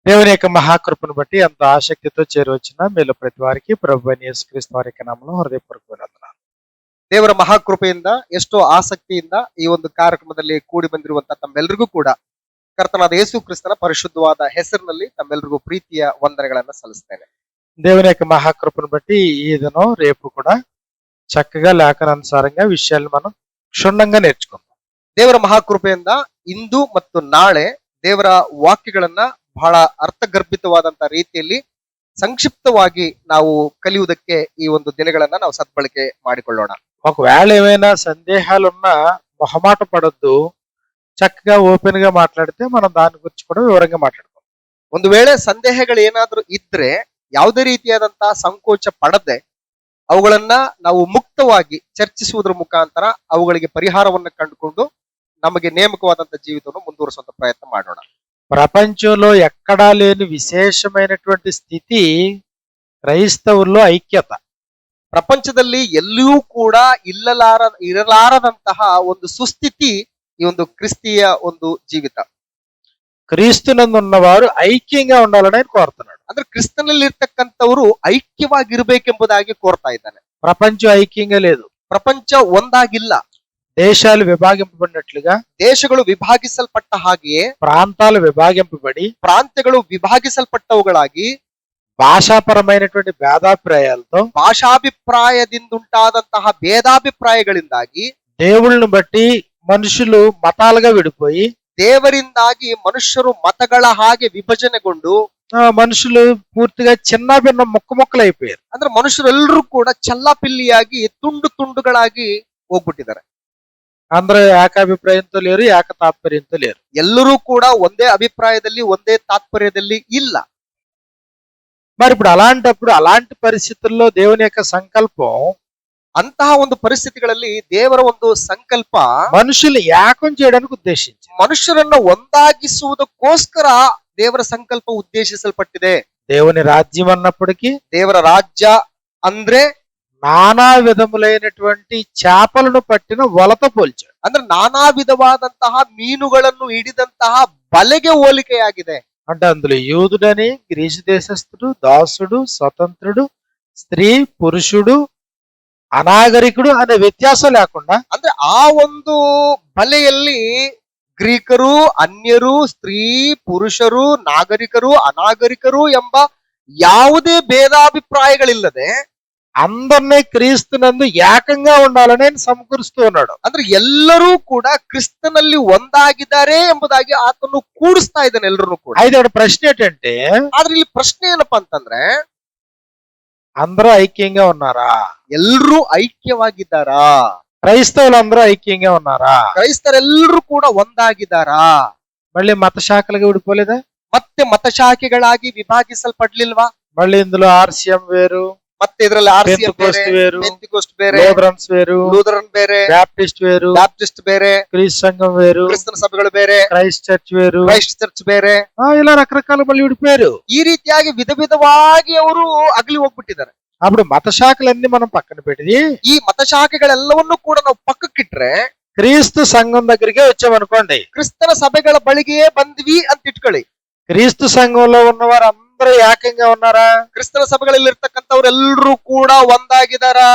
దేవుని యొక్క మహాకృపను బట్టి అంత ఆసక్తితో చేరవచ్చిన మీలో ప్రతి వారికి ప్రభు అయిన యేసుక్రీస్తు వారి యొక్క నామములో హృదయపూర్వక వందనాలు. ದೇವರ ಮಹಾಕೃಪೆಯಿಂದ ಎಷ್ಟೋ ಆಸಕ್ತಿಯಿಂದ ಈ ಒಂದು ಕಾರ್ಯಕ್ರಮದಲ್ಲಿ ಕೂಡಿ ಬಂದಿರುವಂತಹ ತಮ್ಮೆಲ್ಲರಿಗೂ ಕೂಡ ಕರ್ತನಾದ ಯೇಸು ಕ್ರಿಸ್ತನ ಪರಿಶುದ್ಧವಾದ ಹೆಸರಿನಲ್ಲಿ ತಮ್ಮೆಲ್ಲರಿಗೂ ಪ್ರೀತಿಯ ವಂದನೆಗಳನ್ನ ಸಲ್ಲಿಸ್ತೇನೆ. దేవుని యొక్క మహాకృపను బట్టి ఈ దినం రేపు కూడా చక్కగా లేఖనానుసారంగా విషయాలు మనం క్షుణ్ణంగా నేర్చుకుందాం. ದೇವರ ಮಹಾಕೃಪೆಯಿಂದ ಇಂದು ಮತ್ತು ನಾಳೆ ದೇವರ ವಾಕ್ಯಗಳನ್ನ ಬಹಳ ಅರ್ಥಗರ್ಭಿತವಾದಂತ ರೀತಿಯಲ್ಲಿ ಸಂಕ್ಷಿಪ್ತವಾಗಿ ನಾವು ಕಲಿಯುವುದಕ್ಕೆ ಈ ಒಂದು ದಿನಗಳನ್ನ ನಾವು ಸದ್ಬಳಕೆ ಮಾಡಿಕೊಳ್ಳೋಣ. ఒకవేళ ఏమైనా సందేహాలున్నా మొహమాట పడొద్దు, చక్కగా ఓపెన్ గా మాట్లాడితే మనం దాని గురించి కూడా వివరంగా మాట్లాడుకోం. ಒಂದು ವೇಳೆ ಸಂದೇಹಗಳು ಏನಾದ್ರೂ ಇದ್ರೆ ಯಾವುದೇ ರೀತಿಯಾದಂತಹ ಸಂಕೋಚ ಪಡದೆ ಅವುಗಳನ್ನ ನಾವು ಮುಕ್ತವಾಗಿ ಚರ್ಚಿಸುವುದರ ಮುಖಾಂತರ ಅವುಗಳಿಗೆ ಪರಿಹಾರವನ್ನು ಕಂಡುಕೊಂಡು ನಮಗೆ ನೇಮಕವಾದಂತ ಜೀವಿತವನ್ನು ಮುಂದುವರಿಸುವಂತ ಪ್ರಯತ್ನ ಮಾಡೋಣ. ప్రపంచంలో ఎక్కడా లేని విశేషమైనటువంటి స్థితి క్రైస్తవుల్లో ఐక్యత. ಪ್ರಪಂಚದಲ್ಲಿ ಎಲ್ಲಿಯೂ ಕೂಡ ಇರಲಾರದಂತಹ ಒಂದು ಸುಸ್ಥಿತಿ ಈ ಒಂದು ಕ್ರಿಸ್ತಿಯ ಒಂದು ಜೀವಿತ. క్రీస్తునందు ఉన్నవారు ఐక్యంగా ఉండాలని ఆయన కోరుతున్నాడు. ಅಂದ್ರೆ ಕ್ರಿಸ್ತನಲ್ಲಿ ಇರ್ತಕ್ಕಂಥವರು ಐಕ್ಯವಾಗಿರ್ಬೇಕೆಂಬುದಾಗಿ ಕೋರ್ತಾ ಇದ್ದಾನೆ. ప్రపంచం ఐక్యంగా లేదు. ಪ್ರಪಂಚ ಒಂದಾಗಿಲ್ಲ. దేశాలు విభాగింపబడినట్లుగా ದೇಶಗಳು ವಿಭಾಗಿಸಲ್ಪಟ್ಟ ಹಾಗೆಯೇ ప్రాంతాలు విభాగింపబడి ಪ್ರಾಂತ್ಯಗಳು ವಿಭಾಗಿಸಲ್ಪಟ್ಟವುಗಳಾಗಿ భాషాపరమైనటువంటి భేదాభిప్రాయాలతో ಭಾಷಾಭಿಪ್ರಾಯದಿಂದುಂಟಾದಂತಹ ಭೇದಾಭಿಪ್ರಾಯಗಳಿಂದಾಗಿ దేవుళ్ళను బట్టి మనుషులు మతాలుగా విడిపోయి ದೇವರಿಂದಾಗಿ ಮನುಷ್ಯರು ಮತಗಳ ಹಾಗೆ ವಿಭಜನೆಗೊಂಡು మనుషులు పూర్తిగా చిన్న భిన్న ముక్కలైపోయారు. ಅಂದ್ರೆ ಮನುಷ್ಯರೆಲ್ಲರೂ ಕೂಡ ಚಲ್ಲಾಪಿಲ್ಲಿಯಾಗಿ ತುಂಡು ತುಂಡುಗಳಾಗಿ ಹೋಗ್ಬಿಟ್ಟಿದ್ದಾರೆ. అందరూ ఏకాభిప్రాయంతో లేరు, ఏక తాత్పర్యంతో లేరు. ಎಲ್ಲರೂ ಕೂಡ ಒಂದೇ ಅಭಿಪ್ರಾಯದಲ್ಲಿ ಒಂದೇ ತಾತ್ಪರ್ಯದಲ್ಲಿ ಇಲ್ಲ. మరి ఇప్పుడు అలాంటప్పుడు అలాంటి పరిస్థితుల్లో దేవుని యొక్క సంకల్పం ಅಂತಹ ಒಂದು ಪರಿಸ್ಥಿತಿಗಳಲ್ಲಿ ದೇವರ ಒಂದು ಸಂಕಲ್ಪ మనుషులు ఏకం చేయడానికి ఉద్దేశించి ಮನುಷ್ಯರನ್ನ ಒಂದಾಗಿಸುವುದಕ್ಕೋಸ್ಕರ ದೇವರ ಸಂಕಲ್ಪ ಉದ್ದೇಶಿಸಲ್ಪಟ್ಟಿದೆ. దేవుని రాజ్యం అన్నప్పటికీ ದೇವರ ರಾಜ್ಯ ಅಂದ್ರೆ నానా విధములైనటువంటి చేపలను పట్టిన వలత పోల్చాడు. ಅಂದ್ರೆ ನಾನಾ ವಿಧವಾದಂತಹ ಮೀನುಗಳನ್ನು ಹಿಡಿದಂತಹ ಬಲೆಗೆ ಹೋಲಿಕೆಯಾಗಿದೆ. అంటే అందులో యూదుడని, గ్రీసు దేశస్థుడు, దాసుడు, స్వతంత్రుడు, స్త్రీ, పురుషుడు, ಅನಾಗರಿಕರು ಅనే ವ್ಯತ್ಯಾಸ లేకుండా ಅಂದ್ರೆ ಆ ಒಂದು ಬಲೆಯಲ್ಲಿ ಗ್ರೀಕರು, ಅನ್ಯರು, ಸ್ತ್ರೀ, ಪುರುಷರು, ನಾಗರಿಕರು, ಅನಾಗರಿಕರು ಎಂಬ ಯಾವುದೇ ಭೇದಾಭಿಪ್ರಾಯಗಳಿಲ್ಲದೆ అందరినీ క్రీస్తునందు ఏకంగా ఉండాలని ఆయన సమకూరుస్తూ ఉన్నాడు. ಅಂದ್ರೆ ಎಲ್ಲರೂ ಕೂಡ ಕ್ರಿಸ್ತನಲ್ಲಿ ಒಂದಾಗಿದ್ದಾರೆ ಎಂಬುದಾಗಿ ಆತನು ಕೂಡಿಸ್ತಾ ಇದ್ದಾನೆ ಎಲ್ಲರೂ ಕೂಡ. అయితే ఇక్కడ ప్రశ్న ఏంటంటే, ಆದ್ರೆ ಇಲ್ಲಿ ಪ್ರಶ್ನೆ ಏನಪ್ಪಾ ಅಂತಂದ್ರೆ అందరూ ఐక్యంగా ఉన్నారా? ಎಲ್ರೂ ಐಕ್ಯವಾಗಿದ್ದಾರಾ? క్రైస్తవులు అందరూ ఐక్యంగా ఉన్నారా? ಕ್ರೈಸ್ತರೆಲ್ಲರೂ ಕೂಡ ಒಂದಾಗಿದ್ದಾರಾ? మళ్ళీ మత శాఖలుగా విడిపోలేదా? ಮತ್ತೆ ಮತಶಾಖೆಗಳಾಗಿ ವಿಭಾಗಿಸಲ್ಪಡ್ಲಿಲ್ವಾ? మళ్ళీ ఇందులో ఆర్సిఎం వేరు, ಮತ್ತೆ ಇದರಲ್ಲಿ ಆರ್ಸಿಎಂ పెంతెకోస్తు వేరు, ಪೆಂತಿಕೋಸ್ಟ್ ಬೇರೆ, లూథరన్స్ వేరు, ಲೂಥರನ್ ಬೇರೆ, బ్యాప్టిస్ట్ వేరు, ಬ್ಯಾಪ್ಟಿಸ್ಟ್ ಬೇರೆ, క్రీస్తు సంఘం వేరు, ಕ್ರಿಸ್ತನ ಸಭೆಗಳು ಬೇರೆ, క్రైస్ట్ చర్చ్ వేరు, ಕ್ರೈಸ್ಟ್ ಚರ್ಚ್ ಬೇರೆ, ఇలా రకరకాల మళ్ళీ విడిపోయారు. ಈ ರೀತಿಯಾಗಿ ವಿಧ ವಿಧವಾಗಿ ಅವರು ಅಗಲಿ ಹೋಗ್ಬಿಟ್ಟಿದ್ದಾರೆ. అప్పుడు మత శాఖలన్నీ మనం పక్కన పెట్టి ಈ ಮತಶಾಖೆಗಳೆಲ್ಲವನ್ನೂ ಕೂಡ ನಾವು ಪಕ್ಕಕ್ಕಿಟ್ರೆ క్రీస్తు సంఘం దగ్గరికే వచ్చామనుకోండి, ಕ್ರಿಸ್ತನ ಸಭೆಗಳ ಬಳಿಗೆ ಬಂದ್ವಿ ಅಂತ ಇಟ್ಕೊಳ್ಳಿ. క్రీస్తు సంఘంలో ఉన్నవారు అందరూ ఏకంగా ఉన్నారా? ಕ್ರಿಸ್ತನ ಸಭೆಗಳಲ್ಲಿ ಇರ್ತಕ್ಕಂಥವ್ರೆಲ್ಲರೂ ಕೂಡ ಒಂದಾಗಿದಾರಾ?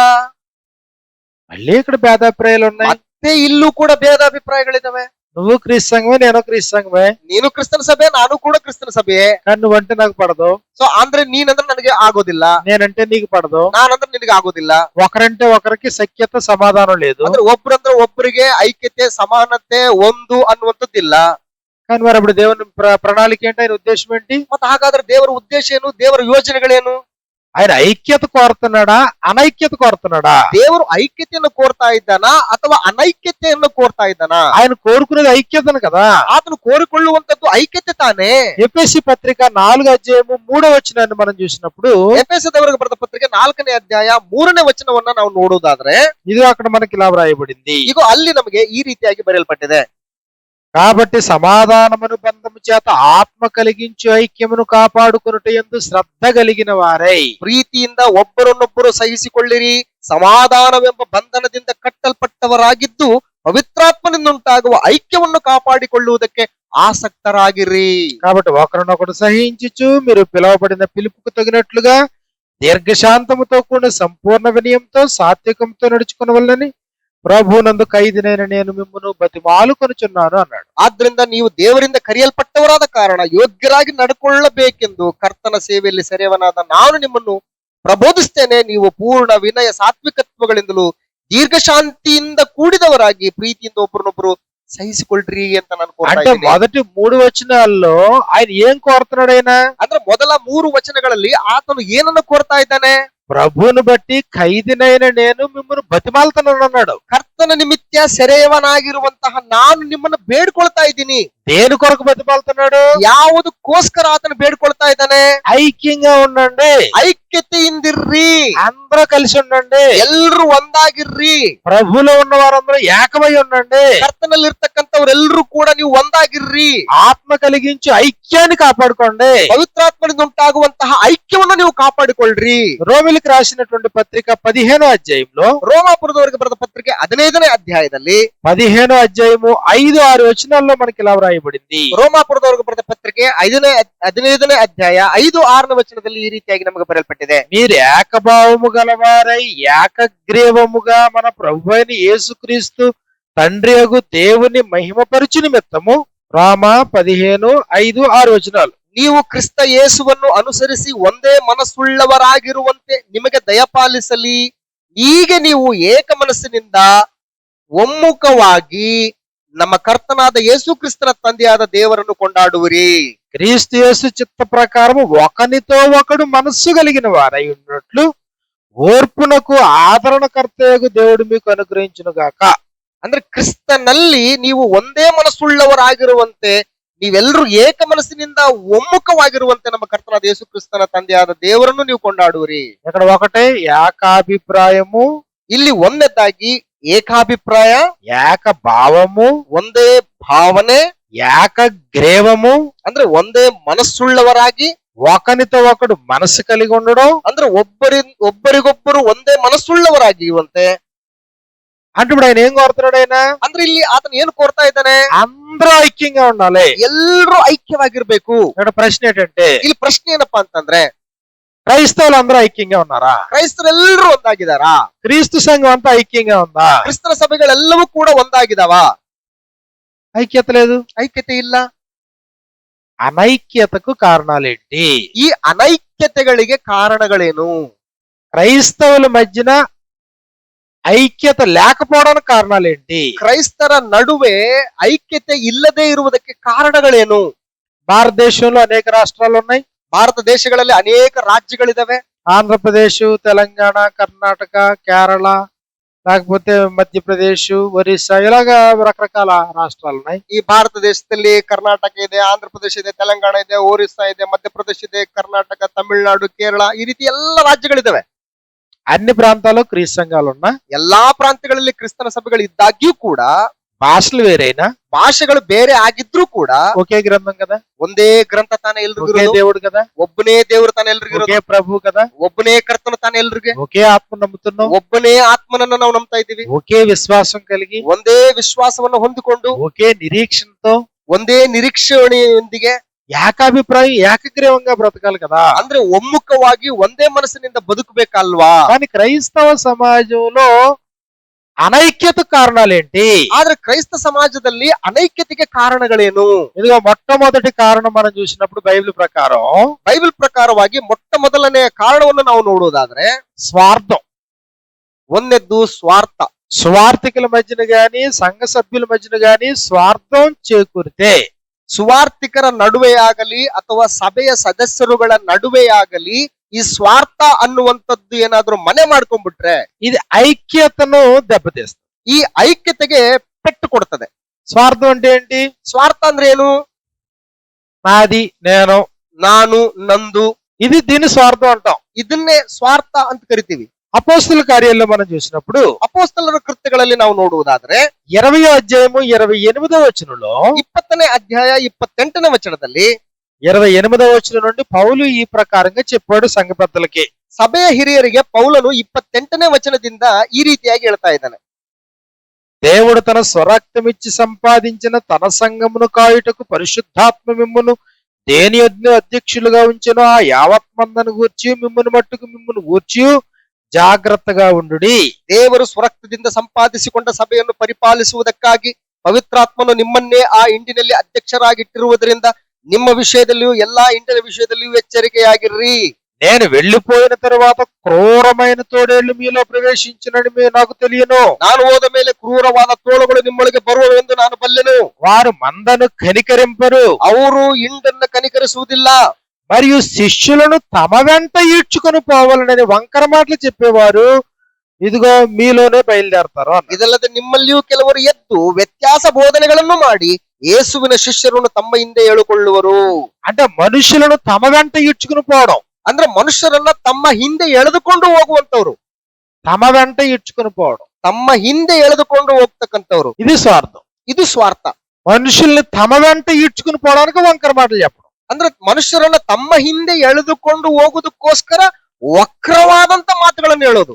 మళ్ళీ ఇక్కడ భేదాభిప్రాయాలు ఉన్నాయి. ಮತ್ತೆ ಇಲ್ಲೂ ಕೂಡ ಭೇದಾಭಿಪ್ರಾಯಗಳಿದಾವೆ. నువ్వు క్రీస్తు సంఘమే, నేను క్రీస్తు సంఘమే, ನೀನು ಕ್ರಿಸ್ತನ ಸಭೆ, ನಾನು ಕೂಡ ಕ್ರಿಸ್ತನ ಸಭೆಯೇ. కానీ నువ్వంటే నాకు పడదు, ಸೊ ಅಂದ್ರೆ ನೀನಂದ್ರೆ ನನಗೆ ಆಗೋದಿಲ್ಲ, నేనంటే నీకు పడదు. ನಾನಂದ್ರೆ ನಿನಗೆ ಆಗೋದಿಲ್ಲ. ఒకరంటే ఒకరికి సఖ్యత సమాధానం లేదు. ಅಂದ್ರೆ ಒಬ್ರಂದ್ರೆ ಒಬ್ಬರಿಗೆ ಐಕ್ಯತೆ, ಸಮಾನತೆ ಒಂದು ಅನ್ನುವಂಥದ್ದಿಲ್ಲ. కానీ మరి అప్పుడు దేవుని ప్రణాళిక ఏంటి? ఆయన ఉద్దేశం ఏంటి? ಮತ್ತೆ ಹಾಗಾದ್ರೆ ದೇವರ ಉದ್ದೇಶ ಏನು? ದೇವರ ಯೋಜನೆಗಳೇನು? ఆయన ఐక్యత కోరుతున్నాడా, అనైక్యత కోరుతున్నాడా? ದೇವರು ಐಕ್ಯತೆಯನ್ನು ಕೋರ್ತಾ ಇದ್ದಾನಾ ಅಥವಾ ಅನೈಕ್ಯತೆಯನ್ನು ಕೋರ್ತಾ ಇದ್ದಾನಾ? ఆయన కోరుకునేది ఐక్యతను కదా. ಆತನು ಕೋರಿಕೊಳ್ಳುವಂತದ್ದು ಐಕ್ಯತೆ ತಾನೇ. ఎఫెసీ పత్రిక 4:3 మనం చూసినప్పుడు, ಎಫೆಸದವರಿಗೆ ಬರೆದ ಪತ್ರಿಕೆ 4ನೇ ಅಧ್ಯಾಯ 3ನೇ ವಚನವನ್ನ ನಾವು ನೋಡುವುದಾದ್ರೆ ఇది అక్కడ మనకి ఇలా వ్రాయబడింది. ಈಗ ಅಲ್ಲಿ ನಮಗೆ ಈ ರೀತಿಯಾಗಿ ಬರೆಯಲ್ಪಟ್ಟಿದೆ. కాబట్టి సమాధానమును బంధము చేత ఆత్మ కలిగించు ఐక్యమును కాపాడుకొనుట యందు శ్రద్ధ కలిగిన వారై ಪ್ರೀತಿಯಿಂದ ಒಬ್ಬರನ್ನೊಬ್ಬರು ಸಹಿಸಿಕೊಳ್ಳಿರಿ, ಸಮಾಧಾನವೆಂಬ ಬಂಧನದಿಂದ ಕಟ್ಟಲ್ಪಟ್ಟವರಾಗಿದ್ದು పవిత్రాత్మನಿಂದ ಉಂಟಾಗುವ ఐక్యವನ್ನು కాపాడిಕೊಳ್ಳುವುದಕ್ಕೆ ఆసక్తరాగిరి. కాబట్టి ఒకరినొకడు సహించుచు మీరు పిలువబడిన పిలుపుకు తగినట్లుగా దీర్ఘశాంతముతో కూడిన సంపూర్ణ వినయంతో సాత్వికంతో నడుచుకునవలనని ప్రభువునందు ఖైదినైన నేను మిమ్మును బతిమాలుకొనుచున్నాను అన్నాడు. ಆದ್ರಿಂದ ನೀವು ದೇವರಿಂದ ಕರೆಯಲ್ಪಟ್ಟವರಾದ ಕಾರಣ ಯೋಗ್ಯರಾಗಿ ನಡ್ಕೊಳ್ಳಬೇಕೆಂದು ಕರ್ತನ ಸೇವೆಯಲ್ಲಿ ಸೆರೆಯವನಾದ ನಾನು ನಿಮ್ಮನ್ನು ಪ್ರಬೋಧಿಸ್ತೇನೆ. ನೀವು ಪೂರ್ಣ ವಿನಯ ಸಾತ್ವಿಕತ್ವಗಳಿಂದಲೂ ದೀರ್ಘಶಾಂತಿಯಿಂದ ಕೂಡಿದವರಾಗಿ ಪ್ರೀತಿಯಿಂದ ಒಬ್ಬರನ್ನೊಬ್ಬರು ಸಹಿಸಿಕೊಳ್ಳ್ರಿ ಅಂತ ನಾನು ಕೋರ್ತಾ అంటే ಇದ್ದೀನಿ. మొదటి 3 వచనాల్లో ఆయన ఏం కోరుతున్నాడు? ఆయన ಅಂದ್ರೆ ಮೊದಲ 3 ವಚನಗಳಲ್ಲಿ ಆತನು ಏನನ್ನು ಕೋರ್ತಾ ಇದ್ದಾನೆ? ప్రభువును బట్టి ఖైదినైన నేను మిమ్మల్ని బతిమాలుతున్నాను అన్నాడు. ಕರ್ತನ ನಿಮಿತ್ತ ಸೆರೆಯವನಾಗಿರುವಂತಹ ನಾನು ನಿಮ್ಮನ್ನು ಬೇಡ್ಕೊಳ್ತಾ ಇದ್ದೀನಿ. దేని కొరకు బతిమాలుతున్నాడు? ಯಾವುದಕ್ಕೋಸ್ಕರ ಆತನು ಬೇಡ್ಕೊಳ್ತಾ ಇದ್ದಾನೆ? ఐక్యంగా ఉండండి, ಐಕ್ಯತೆಯಿಂದಿರ್ರಿ, అందరూ కలిసి ఉండండి, ಎಲ್ರು ಒಂದಾಗಿರ್ರಿ, ప్రభువులో ఉన్న వారందరూ ఏకమై ఉండండి, ಕರ್ತನಲ್ಲಿರ್ತಕ್ಕಂಥವ್ರೆಲ್ರು ಕೂಡ ನೀವು ಒಂದಾಗಿರ್ರಿ, ఆత్మ కలిగించి ఐక్యాన్ని కాపాడుకోండి. ಪವಿತ್ರಾತ್ಮನಿಂದ ಉಂಟಾಗುವಂತಹ ಐಕ್ಯವನ್ನು ನೀವು ಕಾಪಾಡಿಕೊಳ್ಳ್ರಿ. రోమిలికి రాసినటువంటి పత్రిక 15వ అధ్యాయంలో ರೋಮಾಪುರದವರಿಗೆ ಬರೆದ ಪತ್ರಿಕೆ 15ನೇ ಅಧ್ಯಾಯದಲ್ಲಿ 15వ అధ్యాయము 5-6 వచనాల్లో మనకి ఇలా వ్రాయబడింది. ರೋಮಾಪುರದವರಿಗೆ ಬರೆದ ಪತ್ರಿಕೆ 15ನೇ ಅಧ್ಯಾಯ 5-6ನೇ ವಚನದಲ್ಲಿ ಈ ರೀತಿಯಾಗಿ ನಮಗೆ ಬರೆಯಲ್ಪಟ್ಟಿದೆ. మీరు ఏకభావము గలవారై ఏకగ్రీవముగా మన ప్రభువైన యేసుక్రీస్తు తండ్రి యగు దేవుని మహిమపరచు నిమిత్తము. రామ 15:5-6 వచనాలు. ನೀವು ಕ್ರಿಸ್ತ ಯೇಸುವನ್ನು ಅನುಸರಿಸಿ ಒಂದೇ ಮನಸ್ಸುಳ್ಳವರಾಗಿರುವಂತೆ ನಿಮಗೆ ದಯಪಾಲಿಸಲಿ. ಹೀಗೆ ನೀವು ಏಕ ಮನಸ್ಸಿನಿಂದ ಒಮ್ಮುಖವಾಗಿ ನಮ್ಮ ಕರ್ತನಾದ ಯೇಸು ಕ್ರಿಸ್ತನ ತಂದೆಯಾದ ದೇವರನ್ನು ಕೊಂಡಾಡುವಿರಿ. క్రీస్తు యేసు చిత్త ప్రకారము ఒకనితో ఒకడు మనస్సు కలిగిన వారై ఉన్నట్లు ఓర్పునకు ఆదరణకర్తయగు దేవుడు మీకు అనుగ్రహించును గాక. ಅಂದ್ರೆ ಕ್ರಿಸ್ತನಲ್ಲಿ ನೀವು ಒಂದೇ ಮನಸ್ಸುಳ್ಳವರಾಗಿರುವಂತೆ ನೀವೆಲ್ಲರೂ ಏಕ ಮನಸ್ಸಿನಿಂದ ಒಮ್ಮುಖವಾಗಿರುವಂತೆ ನಮ್ಮ ಕರ್ತನಾದ ಯೇಸು ಕ್ರಿಸ್ತನ ತಂದೆಯಾದ ದೇವರನ್ನು ನೀವು ಕೊಂಡಾಡುವಿರಿ. ఇక్కడ ఒకటే ఏకాభిప్రాయము, ಇಲ್ಲಿ ಒಂದನೇದಾಗಿ ಏಕಾಭಿಪ್ರಾಯ, ఏక భావము, ಒಂದೇ ಭಾವನೆ, ఏకగ్రీవము ಅಂದ್ರೆ ಒಂದೇ ಮನಸ್ಸುಳ್ಳವರಾಗಿ, ఒకనితో ఒకడు మనసు కలిగి ఉండడం. ಅಂದ್ರೆ ಒಬ್ಬರಿಗೊಬ್ಬರು ಒಂದೇ ಮನಸ್ಸುಳ್ಳವರಾಗಿರುವಂತೆ. అంటే ఇప్పుడు ఆయన ఏం కోరుతున్నాడు? ఆయన ಅಂದ್ರೆ ಇಲ್ಲಿ ಆತನ ಏನು ಕೋರ್ತಾ ಇದ್ದಾನೆ? అందరూ ఐక్యంగా ఉండాలి. ಎಲ್ಲರೂ ಐಕ್ಯವಾಗಿರ್ಬೇಕು. ఇక్కడ ప్రశ్న ఏంటంటే, ಇಲ್ಲಿ ಪ್ರಶ್ನೆ ಏನಪ್ಪಾ ಅಂತಂದ್ರೆ, క్రైస్తవులు అందరూ ఐక్యంగా ఉన్నారా? ಕ್ರೈಸ್ತರೆಲ್ಲರೂ ಒಂದಾಗಿದಾರಾ? క్రీస్తు సంఘం అంతా ఐక్యంగా ఉందా? ಕ್ರಿಸ್ತನ ಸಭೆಗಳೆಲ್ಲವೂ ಕೂಡ ಒಂದಾಗಿದಾವ? ఐక్యత లేదు. ಐಕ್ಯತೆ ಇಲ್ಲ. అనైక్యతకు కారణాలేంటి? ಈ ಅನೈಕ್ಯತೆಗಳಿಗೆ ಕಾರಣಗಳೇನು? క్రైస్తవుల మధ్యన ఐక్యత లేకపోవడానికి కారణాలేంటి? ಕ್ರೈಸ್ತರ ನಡುವೆ ಐಕ್ಯತೆ ಇಲ್ಲದೆ ಇರುವುದಕ್ಕೆ ಕಾರಣಗಳೇನು? భారతదేశంలో అనేక రాష్ట్రాలు ఉన్నాయి. ಭಾರತ ದೇಶಗಳಲ್ಲಿ ಅನೇಕ ರಾಜ್ಯಗಳಿದಾವೆ. ఆంధ్రప్రదేశ్, తెలంగాణ, కర్ణాటక, కేరళ, లేకపోతే మధ్యప్రదేశ్, ఒరిస్సా, ఇలాగా రకరకాల రాష్ట్రాలు ఉన్నాయి. ಈ ಭಾರತ ದೇಶದಲ್ಲಿ ಕರ್ನಾಟಕ ಇದೆ, ಆಂಧ್ರ ಪ್ರದೇಶ ಇದೆ, ತೆಲಂಗಾಣ ಇದೆ, ಒರಿಸ್ಸಾ ಇದೆ, ಮಧ್ಯಪ್ರದೇಶ ಇದೆ, ಕರ್ನಾಟಕ, ತಮಿಳುನಾಡು, ಕೇರಳ, ಈ ರೀತಿ ಎಲ್ಲ ರಾಜ್ಯಗಳಿದಾವೆ. అన్ని ప్రాంతాల్లో క్రీస్తు సంఘాలు ఉన్నా, ಎಲ್ಲಾ ಪ್ರಾಂತ್ಯಗಳಲ್ಲಿ ಕ್ರಿಸ್ತನ ಸಭೆಗಳು ಇದ್ದಾಗ್ಯೂ ಕೂಡ భాషలు వేరైనా, ಭಾಷೆಗಳು ಬೇರೆ ಆಗಿದ್ರು ಕೂಡ ఒకే గ్రంథం కదా, ಒಂದೇ ಗ್ರಂಥ ತಾನೇ ಎಲ್ರಿಗೂ ఒకే ಇರೋದು. దేవుడు కదా, ಒಬ್ಬನೇ ದೇವರು ತಾನೇ ಎಲ್ರಿಗೂ ఒకే ಇರೋದು. ప్రభు కదా, ಒಬ್ಬನೇ ಕರ್ತನು ತಾನೇ ಎಲ್ರಿಗೆ. ఒకే ఆత్మ నమ్ముతున్నాం, ಒಬ್ಬನೇ ಆತ್ಮನನ್ನ ನಾವು ನಂಬ್ತಾ ಇದ್ದೀವಿ. ఒకే విశ్వాసం కలిగి, ಒಂದೇ ವಿಶ್ವಾಸವನ್ನು ಹೊಂದಿಕೊಂಡು ఒకే నిరీక్షణతో, ಒಂದೇ ನಿರೀಕ್ಷಣೆಯೊಂದಿಗೆ, ఏకాభిప్రాయం ఏకగ్రీవంగా బ్రతకాలి కదా. ಅಂದ್ರೆ ಒಮ್ಮುಖವಾಗಿ ಒಂದೇ ಮನಸ್ಸಿನಿಂದ ಬದುಕಬೇಕಲ್ವಾ? కానీ క్రైస్తవ సమాజంలో అనైక్యత కారణాలేంటి? ಆದ್ರೆ ಕ್ರೈಸ್ತ ಸಮಾಜದಲ್ಲಿ ಅನೈಕ್ಯತೆಗೆ ಕಾರಣಗಳೇನು? ఇదిగో మొట్టమొదటి కారణం మనం చూసినప్పుడు బైబిల్ ప్రకారం ಬೈಬಲ್ ಪ್ರಕಾರವಾಗಿ ಮೊಟ್ಟ ಮೊದಲನೆಯ ಕಾರಣವನ್ನು ನಾವು ನೋಡುವುದಾದ್ರೆ స్వార్థం. ಒಂದೆದ್ದು ಸ್ವಾರ್ಥ. స్వార్థికుల మధ్యన గాని సంఘ సభ్యుల మధ్యన గాని స్వార్థం చేకూరితే, ಸುವಾರ್ಥಿಕರ ನಡುವೆಯಾಗಲಿ ಅಥವಾ ಸಭೆಯ ಸದಸ್ಯರುಗಳ ನಡುವೆಯಾಗಲಿ ಈ ಸ್ವಾರ್ಥ ಅನ್ನುವಂಥದ್ದು ಏನಾದ್ರೂ ಮನೆ ಮಾಡ್ಕೊಂಡ್ಬಿಟ್ರೆ ఇది ఐక్యతను దెబ్బతీస్తుంది. ಈ ಐಕ್ಯತೆಗೆ ಪೆಟ್ಟು ಕೊಡ್ತದೆ. స్వార్థం అంటే ఏంటి? ಸ್ವಾರ್ಥ ಅಂದ್ರೆ ಏನು? నాది, నేను, ನಾನು, ನಂದು, ఇది దీన్ని స్వార్థం అంటాం. ಇದನ್ನೇ ಸ್ವಾರ್ಥ ಅಂತ ಕರಿತೀವಿ. అపోస్తుల కార్యాల్లో మనం చూసినప్పుడు ಅಪೊಸ್ತಲರ ಕೃತ್ಯಗಳಲ್ಲಿ ನಾವು ನೋಡುವುದಾದ್ರೆ 20వ అధ్యాయము 28వ వచనంలో 20ನೇ ಅಧ್ಯಾಯ 28ನೇ ವಚನದಲ್ಲಿ 28వ వచనం నుండి పౌలు ఈ ప్రకారంగా చెప్పాడు సంఘ పెద్దలకి. ಸಭೆಯ ಹಿರಿಯರಿಗೆ ಪೌಲನು 28ನೇ ವಚನದಿಂದ ಈ ರೀತಿಯಾಗಿ ಹೇಳ್ತಾ ಇದ್ದಾನೆ. దేవుడు తన స్వరక్తమిచ్చి సంపాదించిన తన సంఘమును కాయుటకు పరిశుద్ధాత్మ మిమ్మును దేని అధ్యక్షులుగా ఉంచెనో ఆ యావత్ మందను గూర్చి మిమ్మును మట్టుకు మిమ్మును గూర్చి ಜಾಗ್ರತగా ఉంಡುಡಿ. ದೇವರು ಸ್ವರಕ್ತದಿಂದ ಸಂಪಾದಿಸಿಕೊಂಡ ಸಭೆಯನ್ನು ಪರಿಪಾಲಿಸುವುದಕ್ಕಾಗಿ ಪವಿತ್ರಾತ್ಮನು ನಿಮ್ಮನ್ನೇ ಆ ಇಂಡಿನಲ್ಲಿ ಅಧ್ಯಕ್ಷರಾಗಿಟ್ಟಿರುವುದರಿಂದ ನಿಮ್ಮ ವಿಷಯದಲ್ಲಿಯೂ ಎಲ್ಲಾ ಇಂಡಿನ ವಿಷಯದಲ್ಲಿಯೂ ಎಚ್ಚರಿಕೆಯಾಗಿರ್ರಿ. నేను వెళ్ళిపోయిన తరువాత క్రూరమైన తోడేళ్లు మీలో ప్రవేశించినని నాకు తెలియను. ನಾನು ಹೋದ ಮೇಲೆ ಕ್ರೂರವಾದ ತೋಳುಗಳು ನಿಮ್ಮೊಳಗೆ ಬರುವವೆಂದು ನಾನು ಬಲ್ಲೆನು. వారు మందను కనికరింపరు, ಅವರು ಇಂಡನ್ನು ಕನಿಕರಿಸುವುದಿಲ್ಲ, మరియు శిష్యులను తమ వెంట ఈడ్చుకొని పోవాలని వంకర మాటలు చెప్పేవారు ఇదిగో మీలోనే బయలుదేరతారు. ಇದಲ್ಲದೆ ನಿಮ್ಮಲ್ಲಿಯೂ ಕೆಲವರು ಎದ್ದು ವ್ಯತ್ಯಾಸ ಬೋಧನೆಗಳನ್ನು ಮಾಡಿ ಯೇಸುವಿನ ಶಿಷ್ಯರನ್ನು ತಮ್ಮ ಹಿಂದೆ ಎಳುಕೊಳ್ಳುವರು. అంటే మనుషులను తమ వెంట ఈడ్చుకుని పోవడం, ಅಂದ್ರೆ ಮನುಷ್ಯರನ್ನ ತಮ್ಮ ಹಿಂದೆ ಎಳೆದುಕೊಂಡು ಹೋಗುವಂತವ್ರು, తమ వెంట ఈడ్చుకుని పోవడం, ತಮ್ಮ ಹಿಂದೆ ಎಳೆದುಕೊಂಡು ಹೋಗ್ತಕ್ಕಂಥವ್ರು. ఇది స్వార్థం. ಇದು ಸ್ವಾರ್ಥ. మనుషుల్ని తమ వెంట ఈడ్చుకుని పోవడానికి వంకర మాటలు చెప్పడం. ಅಂದ್ರೆ ಮನುಷ್ಯರನ್ನ ತಮ್ಮ ಹಿಂದೆ ಎಳೆದುಕೊಂಡು ಹೋಗುದಕ್ಕೋಸ್ಕರ ವಕ್ರವಾದಂತ ಮಾತುಗಳನ್ನು ಹೇಳೋದು.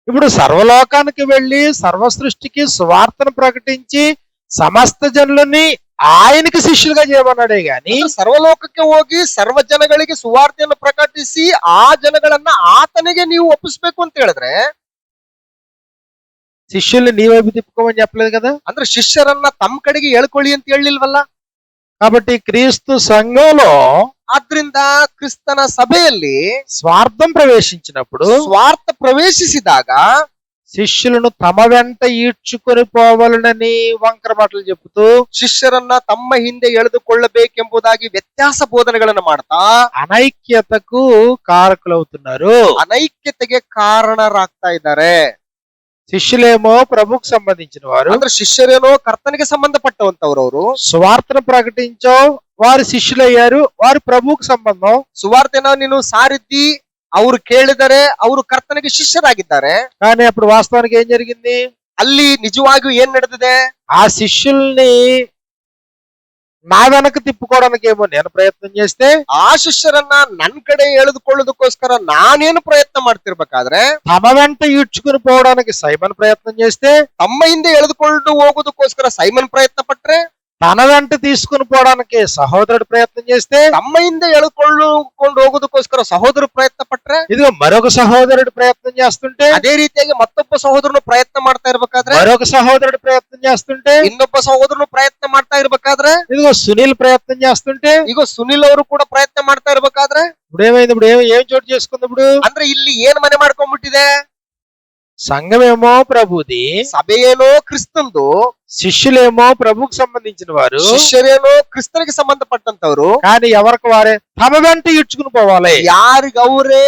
ఇప్పుడు సర్వలోకానికి వెళ్లి సర్వ సృష్టికి సువార్తను ప్రకటించి సమస్త జనులని ఆయనకి శిష్యులుగా చేయమన్నాడే గాని ಸರ್ವಲೋಕಕ್ಕೆ ಹೋಗಿ ಸರ್ವ ಜನಗಳಿಗೆ ಸುವಾರ್ತೆಯನ್ನು ಪ್ರಕಟಿಸಿ ಆ ಜನಗಳನ್ನ ಆತನಿಗೆ ನೀವು ಒಪ್ಪಿಸ್ಬೇಕು ಅಂತ ಹೇಳಿದ್ರೆ శిష్యుల్ని నీ వైపు తిప్పుకోమని చెప్పలేదు కదా. ಅಂದ್ರೆ ಶಿಷ್ಯರನ್ನ ತಮ್ಮ ಕಡೆಗೆ ಎಳ್ಕೊಳ್ಳಿ ಅಂತ ಹೇಳಿಲ್ವಲ್ಲ. కాబట్టి క్రీస్తు సంఘంలో ಆದ್ರಿಂದ ಕ್ರಿಸ್ತನ ಸಭೆಯಲ್ಲಿ స్వార్థం ప్రవేశించినప్పుడు ಸ್ವಾರ್ಥ ಪ್ರವೇಶಿಸಿದಾಗ శిష్యులను తమ వెంట ఈడ్చుకొని పోవాలనని వంకర మాటలు చెబుతూ ಶಿಷ್ಯರನ್ನ ತಮ್ಮ ಹಿಂದೆ ಎಳೆದುಕೊಳ್ಳಬೇಕೆಂಬುದಾಗಿ ವ್ಯತ್ಯಾಸ ಬೋಧನೆಗಳನ್ನು ಮಾಡ್ತಾ అనైక్యతకు కారకులవుతున్నారు. ಅನೈಕ್ಯತೆಗೆ ಕಾರಣರಾಗ್ತಾ ಇದ್ದಾರೆ. శిష్యులేమో ప్రభుకు సంబంధించిన వారు, ಅಂದ್ರೆ ಶಿಷ್ಯರೇನೋ ಕರ್ತನಿಗೆ ಸಂಬಂಧಪಟ್ಟವಂತವ್ರು. ಅವರು సువార్తను ప్రకటించో వారు శిష్యులయ్యారు, వారు ప్రభువుకు సంబంధం. ಸುವಾರ್ತೆನ ನೀನು ಸಾರಿದ್ದಿ, ಅವರು ಕೇಳಿದರೆ ಅವರು ಕರ್ತನಿಗೆ ಶಿಷ್ಯರಾಗಿದ್ದಾರೆ. కానీ అప్పుడు వాస్తవానికి ఏం జరిగింది? ಅಲ್ಲಿ ನಿಜವಾಗಿಯೂ ಏನ್ ನಡೆದಿದೆ? ఆ శిష్యుల్ని నా వెనక తిప్పుకోవడానికి ఏమో నేను ప్రయత్నం చేస్తే ಆ ಶಿಷ್ಯರನ್ನ ನನ್ ಕಡೆ ಎಳೆದುಕೊಳ್ಳೋದಕ್ಕೋಸ್ಕರ ನಾನೇನು ಪ್ರಯತ್ನ ಮಾಡ್ತಿರ್ಬೇಕಾದ್ರೆ తమ వెంట ఈడ్చుకుని పోవడానికి సైమన్ ప్రయత్నం చేస్తే ತಮ್ಮ ಹಿಂದೆ ಎಳೆದುಕೊಂಡು ಹೋಗೋದಕ್ಕೋಸ್ಕರ ಸೈಮನ್ ಪ್ರಯತ್ನ ಪಟ್ರೆ తన వెంట తీసుకుని పోవడానికి సహోదరుడు ప్రయత్నం చేస్తే ತಮ್ಮ ಹಿಂದೆ ಎಳೆದುಕೊಂಡು ಹೋಗೋದಕ್ಕೋಸ್ಕರ ಸಹೋದರ ಪ್ರಯತ್ನ ಪಟ್ರೆ ఇదిగో మరొక సహోదరుడు ప్రయత్నం చేస్తుంటే ಅದೇ ರೀತಿಯಾಗಿ ಮತ್ತೊಬ್ಬ ಸಹೋದರನು ಪ್ರಯತ್ನ ಮಾಡ್ತಾ ಇರ್ಬೇಕಾದ್ರೆ మరొక సహోదరుడు ప్రయత్నం చేస్తుంటే ಇನ್ನೊಬ್ಬ ಸಹೋದರನು ಪ್ರಯತ್ನ ಮಾಡ್ತಾ ಇರ್ಬೇಕಾದ್ರೆ ఇదిగో సునీల్ ప్రయత్నం చేస్తుంటే ಈಗ ಸುನಿಲ್ ಅವರು ಕೂಡ ಪ್ರಯತ್ನ ಮಾಡ್ತಾ ಇರ್ಬೇಕಾದ್ರೆ ఇప్పుడు ఏమైంది? ఇప్పుడు ఏం చోటు చేసుకుంది? ఇప్పుడు ಅಂದ್ರೆ ಇಲ್ಲಿ ಏನ್ ಮನೆ ಮಾಡ್ಕೊಂಡ್ಬಿಟ್ಟಿದೆ? సంఘమేమో ప్రభుది, ಸಭೆಯೇನೋ ಕ್ರಿಸ್ತಂದು, శిష్యులేమో ప్రభుకు సంబంధించిన వారు, ಶಿಷ್ಯರೇನೋ ಕ್ರಿಸ್ತನಿಗೆ ಸಂಬಂಧಪಟ್ಟಂತವ್ರು. కానీ ఎవరికి వారే తమ వెంట ఈడ్చుకుని పోవాలి. ಯಾರಿಗವರೇ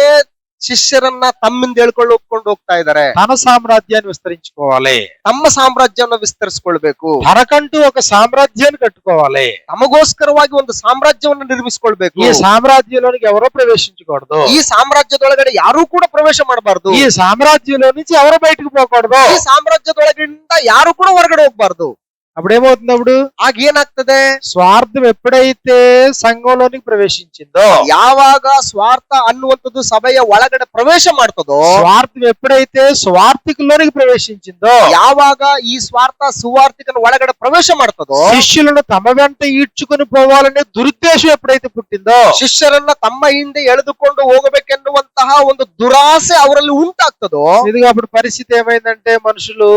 ಶಿಷ್ಯರನ್ನ ತಮ್ಮಿಂದ ಹೇಳ್ಕೊಂಡು ಹೋಗ್ತಾ ಇದ್ದಾರೆ. తన సామ్రాజ్యాన్ని విస్తరించుకోవాలి, ತಮ್ಮ ಸಾಮ್ರಾಜ್ಯವನ್ನು ವಿಸ್ತರಿಸಿಕೊಳ್ಬೇಕು, తనకంటూ ఒక సామ్రాజ్యాన్ని కట్టుకోవాలి, ತಮಗೋಸ್ಕರವಾಗಿ ಒಂದು ಸಾಮ್ರಾಜ್ಯವನ್ನು ನಿರ್ಮಿಸಿಕೊಳ್ಬೇಕು. ఈ సామ్రాజ్యంలోనికి ఎవరో ప్రవేశించకూడదు, ಈ ಸಾಮ್ರಾಜ್ಯದೊಳಗಡೆ ಯಾರು ಕೂಡ ಪ್ರವೇಶ ಮಾಡಬಾರ್ದು, ఈ సామ్రాజ్యంలో నుంచి ఎవరో బయటకు పోకూడదు, ಈ ಸಾಮ್ರಾಜ್ಯದೊಳಗಿಂದ ಯಾರು ಕೂಡ ಹೊರಗಡೆ ಹೋಗ್ಬಾರ್ದು. అప్పుడు ఏమవుతుంది? అప్పుడు ಆಗ ಏನಾಗ್ತದೆ? స్వార్థం ఎప్పుడైతే సంఘంలోనికి ప్రవేశించిందో, ಯಾವಾಗ ಸ್ವಾರ್ಥ ಅನ್ನುವಂಥದ್ದು ಸಭೆಯ ಒಳಗಡೆ ಪ್ರವೇಶ ಮಾಡ್ತದೋ, స్వార్థం ఎప్పుడైతే స్వార్థికుల్లోనికి ప్రవేశించిందో, ಯಾವಾಗ ಈ ಸ್ವಾರ್ಥ ಸುವಾರ್ಥಿಕನ ಒಳಗಡೆ ಪ್ರವೇಶ ಮಾಡ್ತದೋ, శిష్యులను తమ వెంట ఈడ్చుకుని పోవాలనే దురుద్దేశం ఎప్పుడైతే పుట్టిందో, ಶಿಷ್ಯರನ್ನ ತಮ್ಮ ಹಿಂದೆ ಎಳೆದುಕೊಂಡು ಹೋಗಬೇಕೆನ್ನುವಂತಹ ಒಂದು ದುರಾಸೆ ಅವರಲ್ಲಿ ಉಂಟಾಗ್ತದೋ, ఇదిగో అప్పుడు పరిస్థితి ఏమైందంటే మనుషులు